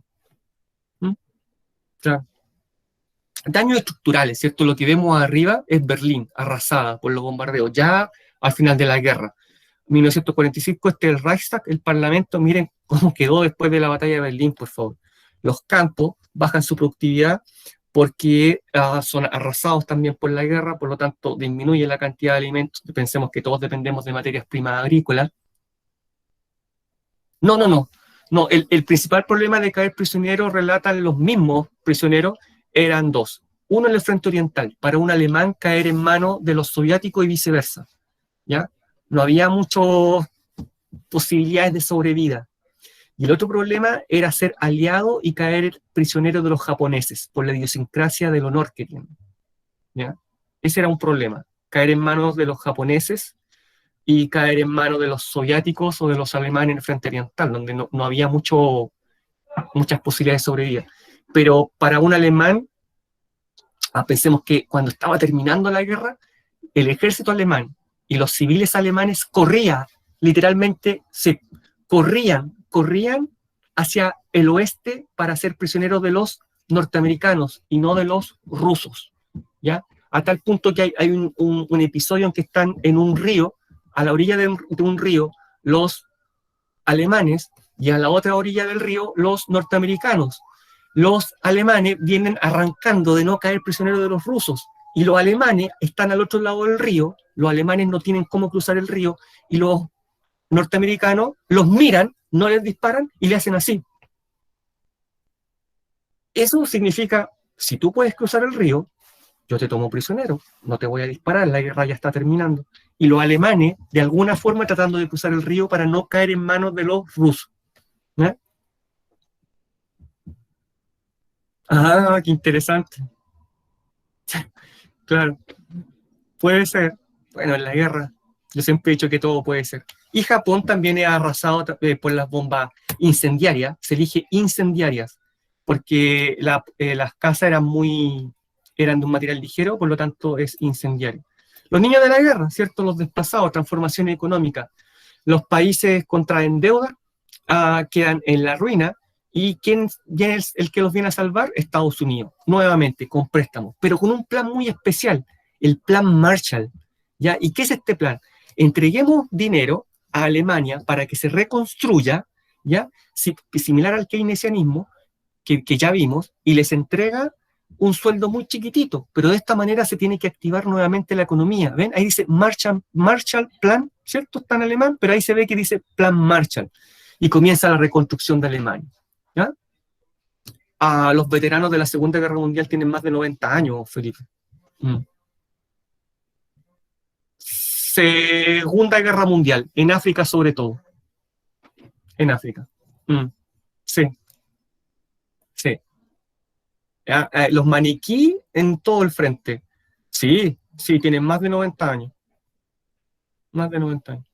Claro. Daños estructurales, ¿cierto? Lo que vemos arriba es Berlín, arrasada por los bombardeos, ya al final de la guerra. 1945, el Reichstag, el Parlamento, miren cómo quedó después de la batalla de Berlín, por favor. Los campos bajan su productividad porque son arrasados también por la guerra, por lo tanto disminuye la cantidad de alimentos. Pensemos que todos dependemos de materias primas agrícolas. No, el principal problema de caer prisionero, relatan los mismos prisioneros, eran dos. Uno en el frente oriental, para un alemán caer en manos de los soviéticos y viceversa, ¿ya? No había muchas posibilidades de sobrevida. Y el otro problema era ser aliado y caer prisionero de los japoneses, por la idiosincrasia del honor que tienen, ¿ya? Ese era un problema, caer en manos de los japoneses y caer en manos de los soviéticos o de los alemanes en el frente oriental, donde no había muchas posibilidades de sobrevivir. Pero para un alemán, pensemos que cuando estaba terminando la guerra, el ejército alemán y los civiles alemanes corrían literalmente se corrían hacia el oeste para ser prisioneros de los norteamericanos y no de los rusos, ¿ya? A tal punto que hay un episodio en que están en un río, a la orilla de un río, los alemanes, y a la otra orilla del río, los norteamericanos. Los alemanes vienen arrancando de no caer prisioneros de los rusos, y los alemanes están al otro lado del río, los alemanes no tienen cómo cruzar el río, y los norteamericanos los miran, no les disparan, y le hacen así. Eso significa, si tú puedes cruzar el río, yo te tomo prisionero, no te voy a disparar, la guerra ya está terminando. Y los alemanes, de alguna forma, tratando de cruzar el río para no caer en manos de los rusos. ¿Eh? Ah, qué interesante. Claro, puede ser. Bueno, en la guerra, yo siempre he dicho que todo puede ser. Y Japón también es arrasado por las bombas incendiarias, se elige incendiarias, porque las casas eran de un material ligero, por lo tanto es incendiario. Los niños de la guerra, ¿cierto? Los desplazados, transformación económica. Los países contraen deuda, quedan en la ruina, y ¿quién es el que los viene a salvar? Estados Unidos, nuevamente, con préstamos, pero con un plan muy especial, el plan Marshall, ¿ya? ¿Y qué es este plan? Entreguemos dinero a Alemania para que se reconstruya, ¿ya? Similar al keynesianismo, que ya vimos, y les entrega un sueldo muy chiquitito, pero de esta manera se tiene que activar nuevamente la economía. ¿Ven? Ahí dice Marshall Plan, ¿cierto? Está en alemán, pero ahí se ve que dice Plan Marshall, y comienza la reconstrucción de Alemania. ¿Ya? Los veteranos de la Segunda Guerra Mundial tienen más de 90 años, Felipe. Segunda Guerra Mundial, en África sobre todo. En África. Sí, sí. Los maniquí en todo el frente. Sí, sí, tienen más de 90 años. Más de 90 años.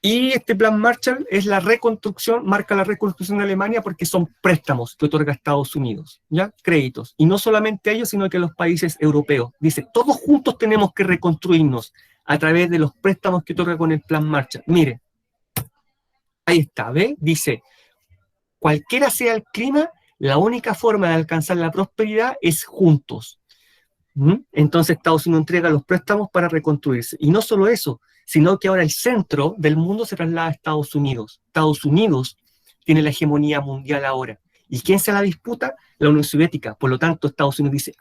Y este plan Marshall es la reconstrucción, marca la reconstrucción de Alemania porque son préstamos que otorga Estados Unidos, ¿ya? Créditos. Y no solamente ellos, sino que los países europeos. Dice, todos juntos tenemos que reconstruirnos a través de los préstamos que otorga con el plan Marshall. Mire, ahí está, ¿ve? Dice, cualquiera sea el clima, la única forma de alcanzar la prosperidad es juntos. Entonces Estados Unidos entrega los préstamos para reconstruirse. Y no solo eso, sino que ahora el centro del mundo se traslada a Estados Unidos. Estados Unidos tiene la hegemonía mundial ahora. ¿Y quién se la disputa? La Unión Soviética. Por lo tanto, Estados Unidos dice,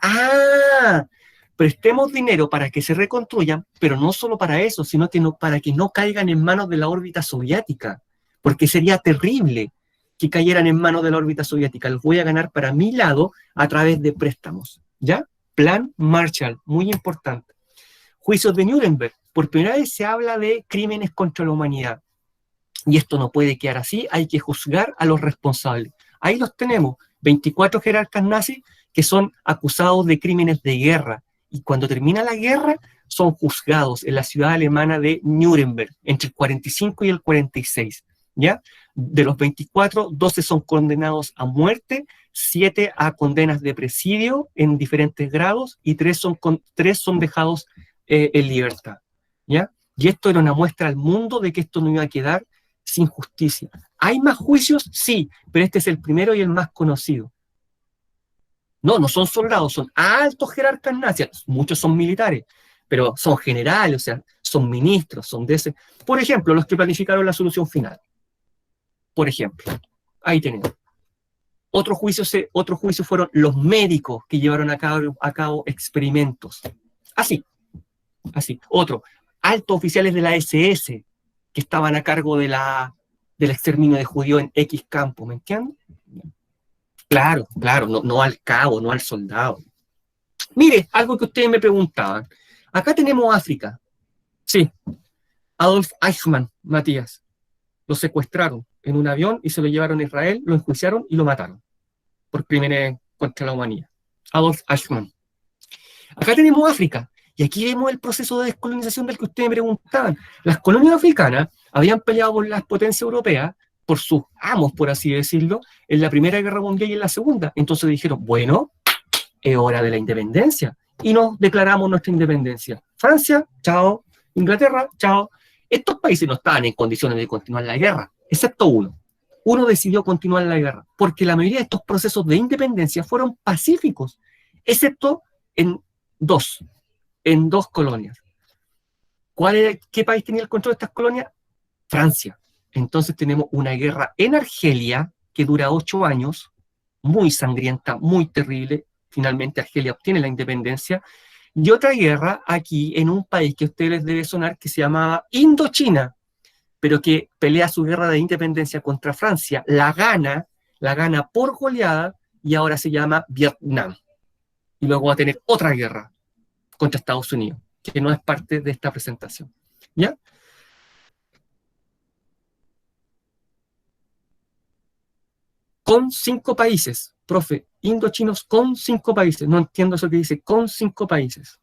prestemos dinero para que se reconstruyan, pero no solo para eso, sino que para que no caigan en manos de la órbita soviética, porque sería terrible que cayeran en manos de la órbita soviética. Los voy a ganar para mi lado a través de préstamos, ¿ya? Plan Marshall, muy importante. Juicios de Nuremberg. Por primera vez se habla de crímenes contra la humanidad. Y esto no puede quedar así, hay que juzgar a los responsables. Ahí los tenemos, 24 jerarcas nazis que son acusados de crímenes de guerra. Y cuando termina la guerra, son juzgados en la ciudad alemana de Nuremberg, entre el 45 y el 46. ¿Ya? De los 24, 12 son condenados a muerte, 7 a condenas de presidio en diferentes grados y 3 son dejados en libertad. ¿Ya? Y esto era una muestra al mundo de que esto no iba a quedar sin justicia. ¿Hay más juicios? Sí, pero este es el primero y el más conocido. No son soldados, son altos jerarcas nazis, muchos son militares, pero son generales, o sea, son ministros, son de ese. Por ejemplo, los que planificaron la solución final. Por ejemplo, ahí tenemos. Otro juicio fueron los médicos que llevaron a cabo experimentos. Así. Otro, altos oficiales de la SS que estaban a cargo del exterminio de judíos en X campo, ¿me entiendes? Claro, no al cabo, no al soldado. Mire, algo que ustedes me preguntaban. Acá tenemos África. Sí, Adolf Eichmann, Matías. Lo secuestraron en un avión y se lo llevaron a Israel, lo enjuiciaron y lo mataron por crímenes contra la humanidad. Adolf Eichmann. Acá tenemos África. Y aquí vemos el proceso de descolonización del que ustedes me preguntaban. Las colonias africanas habían peleado por las potencias europeas, por sus amos, por así decirlo, en la Primera Guerra Mundial y en la Segunda. Entonces dijeron, bueno, es hora de la independencia. Y nos declaramos nuestra independencia. Francia, chao. Inglaterra, chao. Estos países no estaban en condiciones de continuar la guerra, excepto uno. Uno decidió continuar la guerra, porque la mayoría de estos procesos de independencia fueron pacíficos, excepto en dos, en dos colonias. ¿Qué país tenía el control de estas colonias? Francia. Entonces tenemos una guerra en Argelia que dura 8 años, muy sangrienta, muy terrible. Finalmente Argelia obtiene la independencia. Y otra guerra aquí en un país que a ustedes les debe sonar que se llamaba Indochina, pero que pelea su guerra de independencia contra Francia, la gana por goleada y ahora se llama Vietnam. Y luego va a tener otra guerra contra Estados Unidos, que no es parte de esta presentación. ¿Ya? Con 5 países, profe, indochinos con 5 países. No entiendo eso que dice, con 5 países.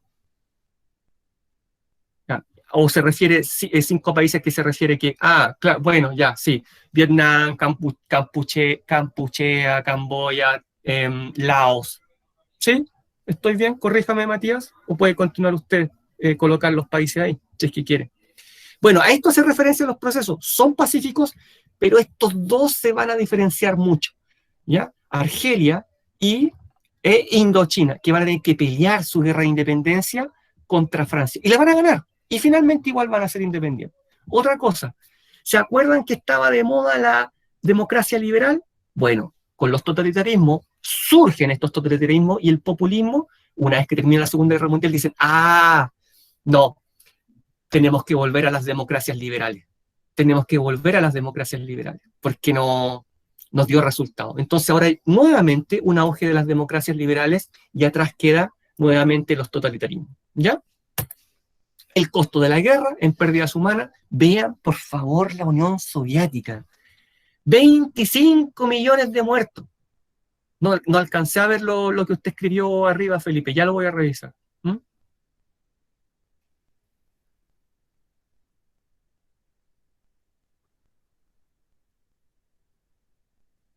¿Ya? O se refiere, 5 países que se refiere que, claro, bueno, ya, sí, Vietnam, Campuchea, Camboya, Laos. ¿Sí? ¿Estoy bien? Corríjame, Matías, o puede continuar usted colocar los países ahí, si es que quiere. Bueno, a esto hace referencia a los procesos. Son pacíficos, pero estos dos se van a diferenciar mucho. ¿Ya? Argelia e Indochina, que van a tener que pelear su guerra de independencia contra Francia. Y la van a ganar. Y finalmente igual van a ser independientes. Otra cosa, ¿se acuerdan que estaba de moda la democracia liberal? Bueno, con los totalitarismos surgen estos totalitarismos y el populismo, una vez que termina la Segunda Guerra Mundial, dicen, no, tenemos que volver a las democracias liberales. Tenemos que volver a las democracias liberales, porque no nos dio resultado. Entonces ahora hay nuevamente un auge de las democracias liberales y atrás queda nuevamente los totalitarismos. ¿Ya? El costo de la guerra en pérdidas humanas. Vean, por favor, la Unión Soviética. 25 millones de muertos. No alcancé a ver lo que usted escribió arriba, Felipe. Ya lo voy a revisar.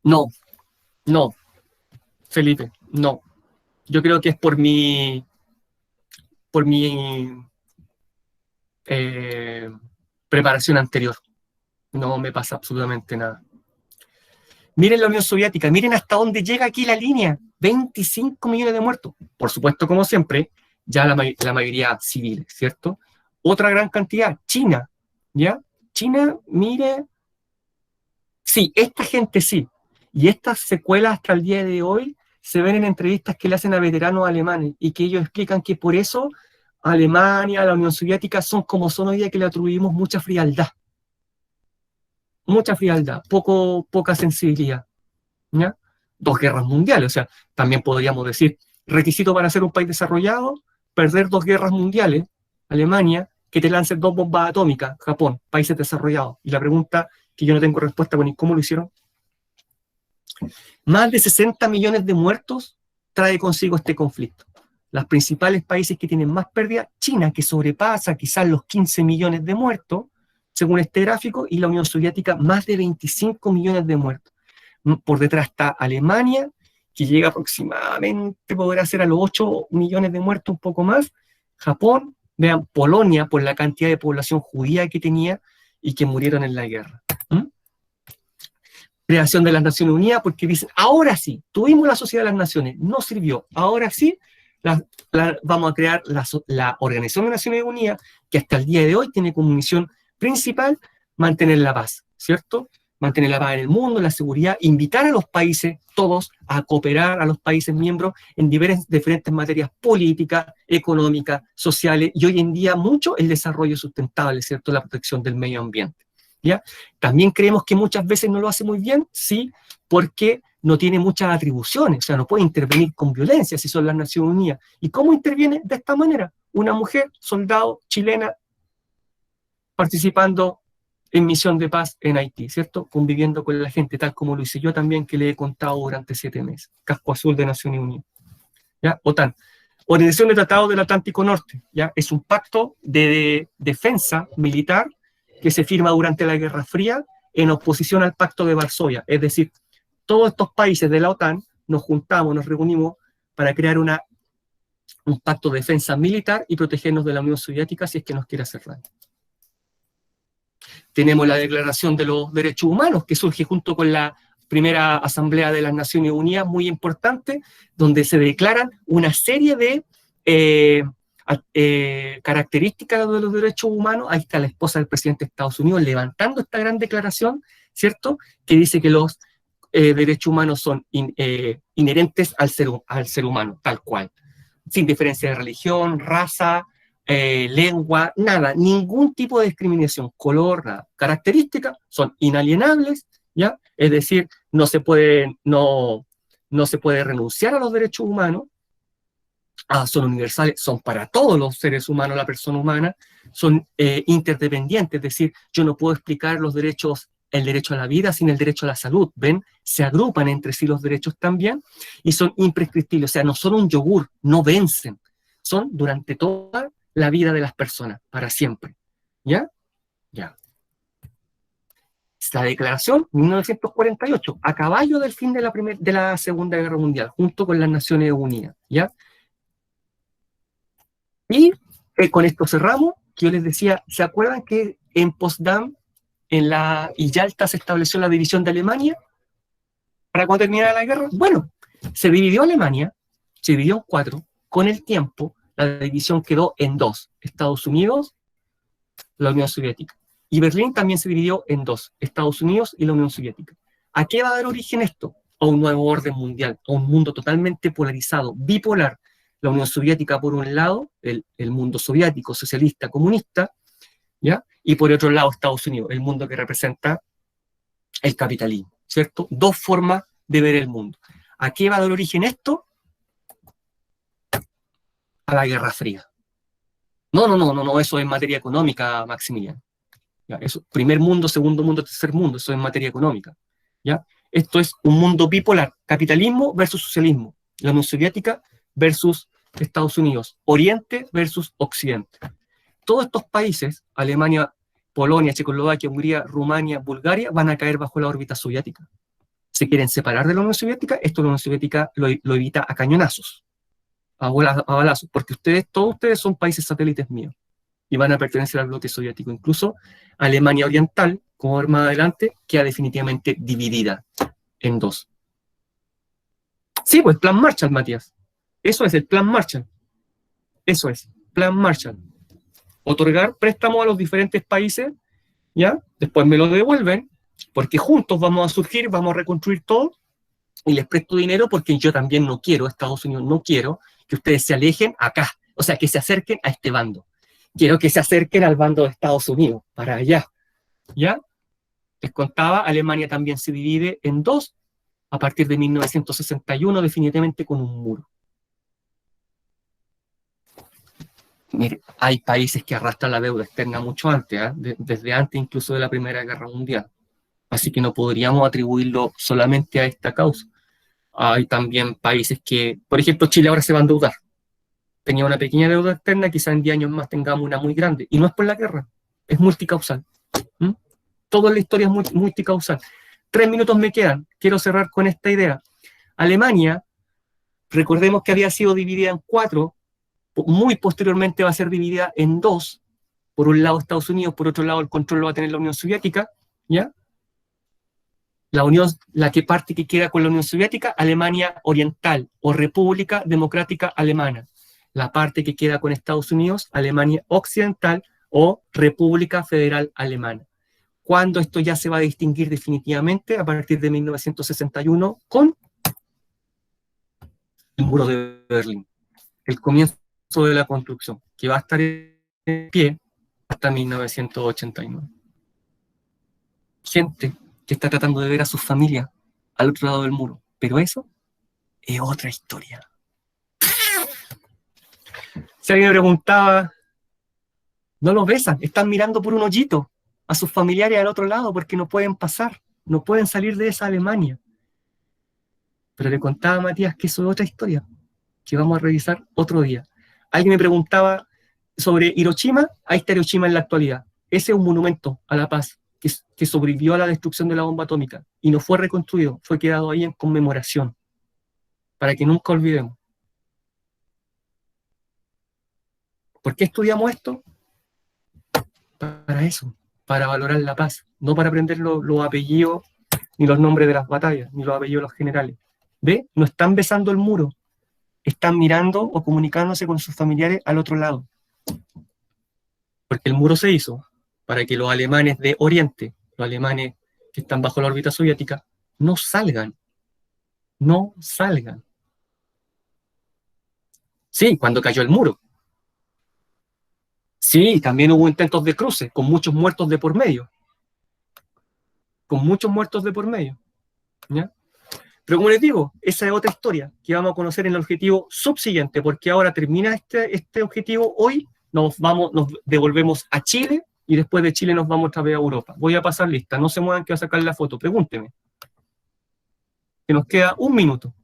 No, no, Felipe, no. Yo creo que es por mi eh, preparación anterior. No me pasa absolutamente nada. Miren la Unión Soviética, miren hasta dónde llega aquí la línea. 25 millones de muertos. Por supuesto, como siempre, ya la mayoría civiles, ¿cierto? Otra gran cantidad, China, ¿ya? China, mire, sí, esta gente sí. Y estas secuelas hasta el día de hoy se ven en entrevistas que le hacen a veteranos alemanes y que ellos explican que por eso Alemania, la Unión Soviética son como son hoy día, que le atribuimos mucha frialdad, poca sensibilidad, ¿ya? 2 guerras mundiales, o sea, también podríamos decir, requisito para ser un país desarrollado, perder 2 guerras mundiales, Alemania, que te lancen 2 bombas atómicas, Japón, países desarrollados. Y la pregunta que yo no tengo respuesta, bueno, ¿y cómo lo hicieron? Más de 60 millones de muertos trae consigo este conflicto. Los principales países que tienen más pérdidas, China, que sobrepasa quizás los 15 millones de muertos, según este gráfico, y la Unión Soviética, más de 25 millones de muertos. Por detrás está Alemania, que llega aproximadamente, podrá ser a los 8 millones de muertos, un poco más. Japón, vean, Polonia, por la cantidad de población judía que tenía y que murieron en la guerra. Creación de las Naciones Unidas, porque dicen, ahora sí, tuvimos la Sociedad de las Naciones, no sirvió, ahora sí, vamos a crear la Organización de Naciones Unidas, que hasta el día de hoy tiene como misión principal mantener la paz, ¿cierto? Mantener la paz en el mundo, la seguridad, invitar a los países, todos, a cooperar a los países miembros en diferentes materias políticas, económicas, sociales, y hoy en día mucho el desarrollo sustentable, ¿cierto? La protección del medio ambiente. ¿Ya? También creemos que muchas veces no lo hace muy bien, sí, porque no tiene muchas atribuciones, o sea, no puede intervenir con violencia si son las Naciones Unidas. ¿Y cómo interviene? De esta manera, una mujer, soldado chilena, participando en misión de paz en Haití, ¿cierto? Conviviendo con la gente, tal como lo hice yo también, que le he contado durante 7 meses. Casco Azul de Naciones Unidas. ¿Ya? OTAN. Organización de Tratado del Atlántico Norte, ¿ya? Es un pacto de defensa militar que se firma durante la Guerra Fría en oposición al Pacto de Varsovia. Es decir, todos estos países de la OTAN nos juntamos, nos reunimos para crear un pacto de defensa militar y protegernos de la Unión Soviética si es que nos quiere hacer daño. Tenemos la Declaración de los Derechos Humanos, que surge junto con la primera Asamblea de las Naciones Unidas, muy importante, donde se declaran una serie de características de los derechos humanos. Ahí está la esposa del presidente de Estados Unidos levantando esta gran declaración, ¿cierto?, que dice que los derechos humanos son inherentes al ser humano, tal cual, sin diferencia de religión, raza, lengua, nada, ningún tipo de discriminación, color, nada. Características son inalienables, ¿ya? Es decir, no se puede renunciar a los derechos humanos, son universales, son para todos los seres humanos, la persona humana, son interdependientes, es decir, yo no puedo explicar el derecho a la vida sin el derecho a la salud, ¿ven? Se agrupan entre sí los derechos también, y son imprescriptibles, o sea, no son un yogur, no vencen, son durante toda la vida de las personas, para siempre, ¿ya? Ya. Esta declaración, 1948, a caballo del fin de la Segunda Guerra Mundial, junto con las Naciones Unidas, ¿ya? Y con esto cerramos, que yo les decía, ¿se acuerdan que en Potsdam y Yalta se estableció la división de Alemania para cuando terminara la guerra? Bueno, se dividió Alemania, se dividió en 4, con el tiempo la división quedó en 2, Estados Unidos, la Unión Soviética. Y Berlín también se dividió en 2, Estados Unidos y la Unión Soviética. ¿A qué va a dar origen esto? A un nuevo orden mundial, a un mundo totalmente polarizado, bipolar. La Unión Soviética por un lado, el mundo soviético, socialista, comunista, ¿ya? Y por otro lado Estados Unidos, el mundo que representa el capitalismo, ¿cierto? Dos formas de ver el mundo. ¿A qué va a dar origen esto? A la Guerra Fría. No, eso es materia económica, Maximiliano. ¿Ya? Eso, primer mundo, segundo mundo, tercer mundo, eso es materia económica. ¿Ya? Esto es un mundo bipolar, capitalismo versus socialismo, la Unión Soviética versus Estados Unidos, Oriente versus Occidente. Todos estos países, Alemania, Polonia, Checoslovaquia, Hungría, Rumania, Bulgaria, van a caer bajo la órbita soviética. Se quieren separar de la Unión Soviética, esto la Unión Soviética lo evita a cañonazos, a balazos, porque todos ustedes son países satélites míos y van a pertenecer al bloque soviético. Incluso Alemania Oriental, como ver más adelante, queda definitivamente dividida en 2. Sí, pues Plan Marshall, Matías. Eso es el Plan Marshall. Eso es, Plan Marshall. Otorgar préstamos a los diferentes países, ¿ya? Después me lo devuelven, porque juntos vamos a surgir, vamos a reconstruir todo, y les presto dinero porque yo también no quiero, Estados Unidos no quiero, que ustedes se alejen acá, o sea, que se acerquen a este bando. Quiero que se acerquen al bando de Estados Unidos, para allá, ¿ya? Les contaba, Alemania también se divide en 2, a partir de 1961, definitivamente con un muro. Mire, hay países que arrastran la deuda externa mucho antes, desde antes incluso de la Primera Guerra Mundial. Así que no podríamos atribuirlo solamente a esta causa. Hay también países que, por ejemplo, Chile ahora se va a endeudar. Tenía una pequeña deuda externa, quizá en 10 años más tengamos una muy grande. Y no es por la guerra, es multicausal. ¿Mm? Toda la historia es multicausal. 3 minutos me quedan. Quiero cerrar con esta idea. Alemania, recordemos que había sido dividida en 4, muy posteriormente va a ser dividida en 2. Por un lado Estados Unidos, por otro lado el control lo va a tener la Unión Soviética, ¿ya? La parte que queda con la Unión Soviética, Alemania Oriental o República Democrática Alemana. La parte que queda con Estados Unidos, Alemania Occidental o República Federal Alemana. ¿Cuándo esto ya se va a distinguir definitivamente? A partir de 1961 con el muro de Berlín. El comienzo de la construcción, que va a estar en pie hasta 1989. Gente que está tratando de ver a sus familias al otro lado del muro. Pero eso es otra historia. Si alguien me preguntaba, no los besan, están mirando por un hoyito a sus familiares al otro lado porque no pueden pasar, no pueden salir de esa Alemania. Pero le contaba a Matías que eso es otra historia, que vamos a revisar otro día. Alguien me preguntaba sobre Hiroshima, ahí está Hiroshima en la actualidad. Ese es un monumento a la paz que sobrevivió a la destrucción de la bomba atómica y no fue reconstruido, fue quedado ahí en conmemoración, para que nunca olvidemos. ¿Por qué estudiamos esto? Para eso, para valorar la paz, no para aprender los apellidos, ni los nombres de las batallas, ni los apellidos de los generales. ¿Ve? No están besando el muro, están mirando o comunicándose con sus familiares al otro lado. Porque el muro se hizo para que los alemanes de Oriente, los alemanes que están bajo la órbita soviética, no salgan. No salgan. Sí, cuando cayó el muro. Sí, también hubo intentos de cruce, con muchos muertos de por medio. Con muchos muertos de por medio. ¿Ya? Pero como les digo, esa es otra historia que vamos a conocer en el objetivo subsiguiente, porque ahora termina este objetivo hoy, nos devolvemos a Chile y después de Chile nos vamos otra vez a Europa. Voy a pasar lista, no se muevan que va a sacar la foto, pregúnteme. Que nos queda un minuto.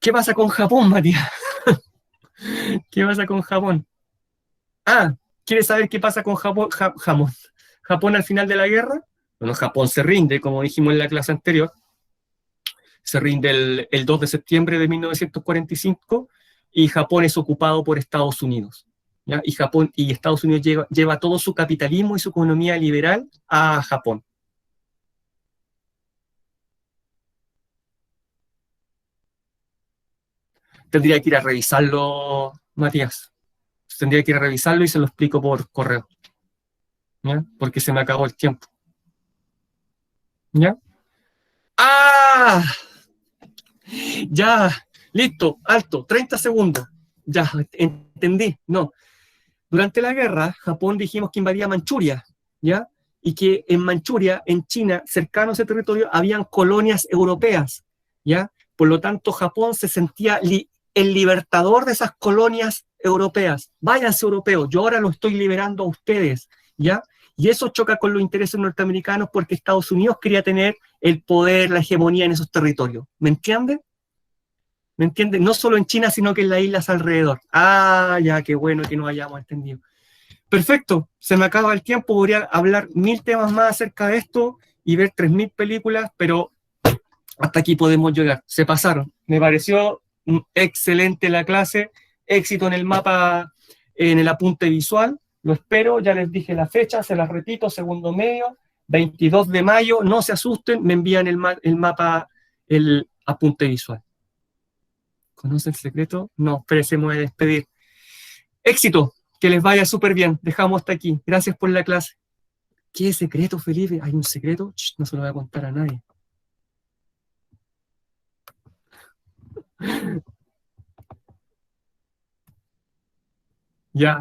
¿Qué pasa con Japón, Matías? ¿Qué pasa con Japón? Ah, ¿quieres saber qué pasa con Japón? Japón al final de la guerra. Bueno, Japón se rinde, como dijimos en la clase anterior. Se rinde el 2 de septiembre de 1945 y Japón es ocupado por Estados Unidos. ¿Ya? Y Estados Unidos lleva todo su capitalismo y su economía liberal a Japón. Tendría que ir a revisarlo, Matías. Tendría que ir a revisarlo y se lo explico por correo. ¿Ya? Porque se me acabó el tiempo. ¿Ya? ¡Ah! Ya, listo, alto, 30 segundos. Ya, entendí. No, durante la guerra, Japón dijimos que invadía Manchuria, ¿ya? Y que en Manchuria, en China, cercano a ese territorio, habían colonias europeas, ¿ya? Por lo tanto, Japón se sentía el libertador de esas colonias europeas. Váyanse europeos, yo ahora lo estoy liberando a ustedes, ¿ya? Y eso choca con los intereses norteamericanos porque Estados Unidos quería tener el poder, la hegemonía en esos territorios. ¿Me entiendes? ¿Me entiendes? No solo en China, sino que en las islas alrededor. Ah, ya, qué bueno que nos hayamos entendido. Perfecto, se me acaba el tiempo, podría hablar 1000 temas más acerca de esto y ver 3000 películas, pero hasta aquí podemos llegar. Se pasaron. Me pareció excelente la clase, éxito en el mapa, en el apunte visual. Lo espero, ya les dije la fecha, se las repito, segundo medio, 22 de mayo, no se asusten, me envían el mapa, el apunte visual. ¿Conoce el secreto? No, pero se me voy a despedir. Éxito, que les vaya súper bien. Dejamos hasta aquí. Gracias por la clase. ¿Qué secreto, Felipe? ¿Hay un secreto? No se lo voy a contar a nadie. Ya.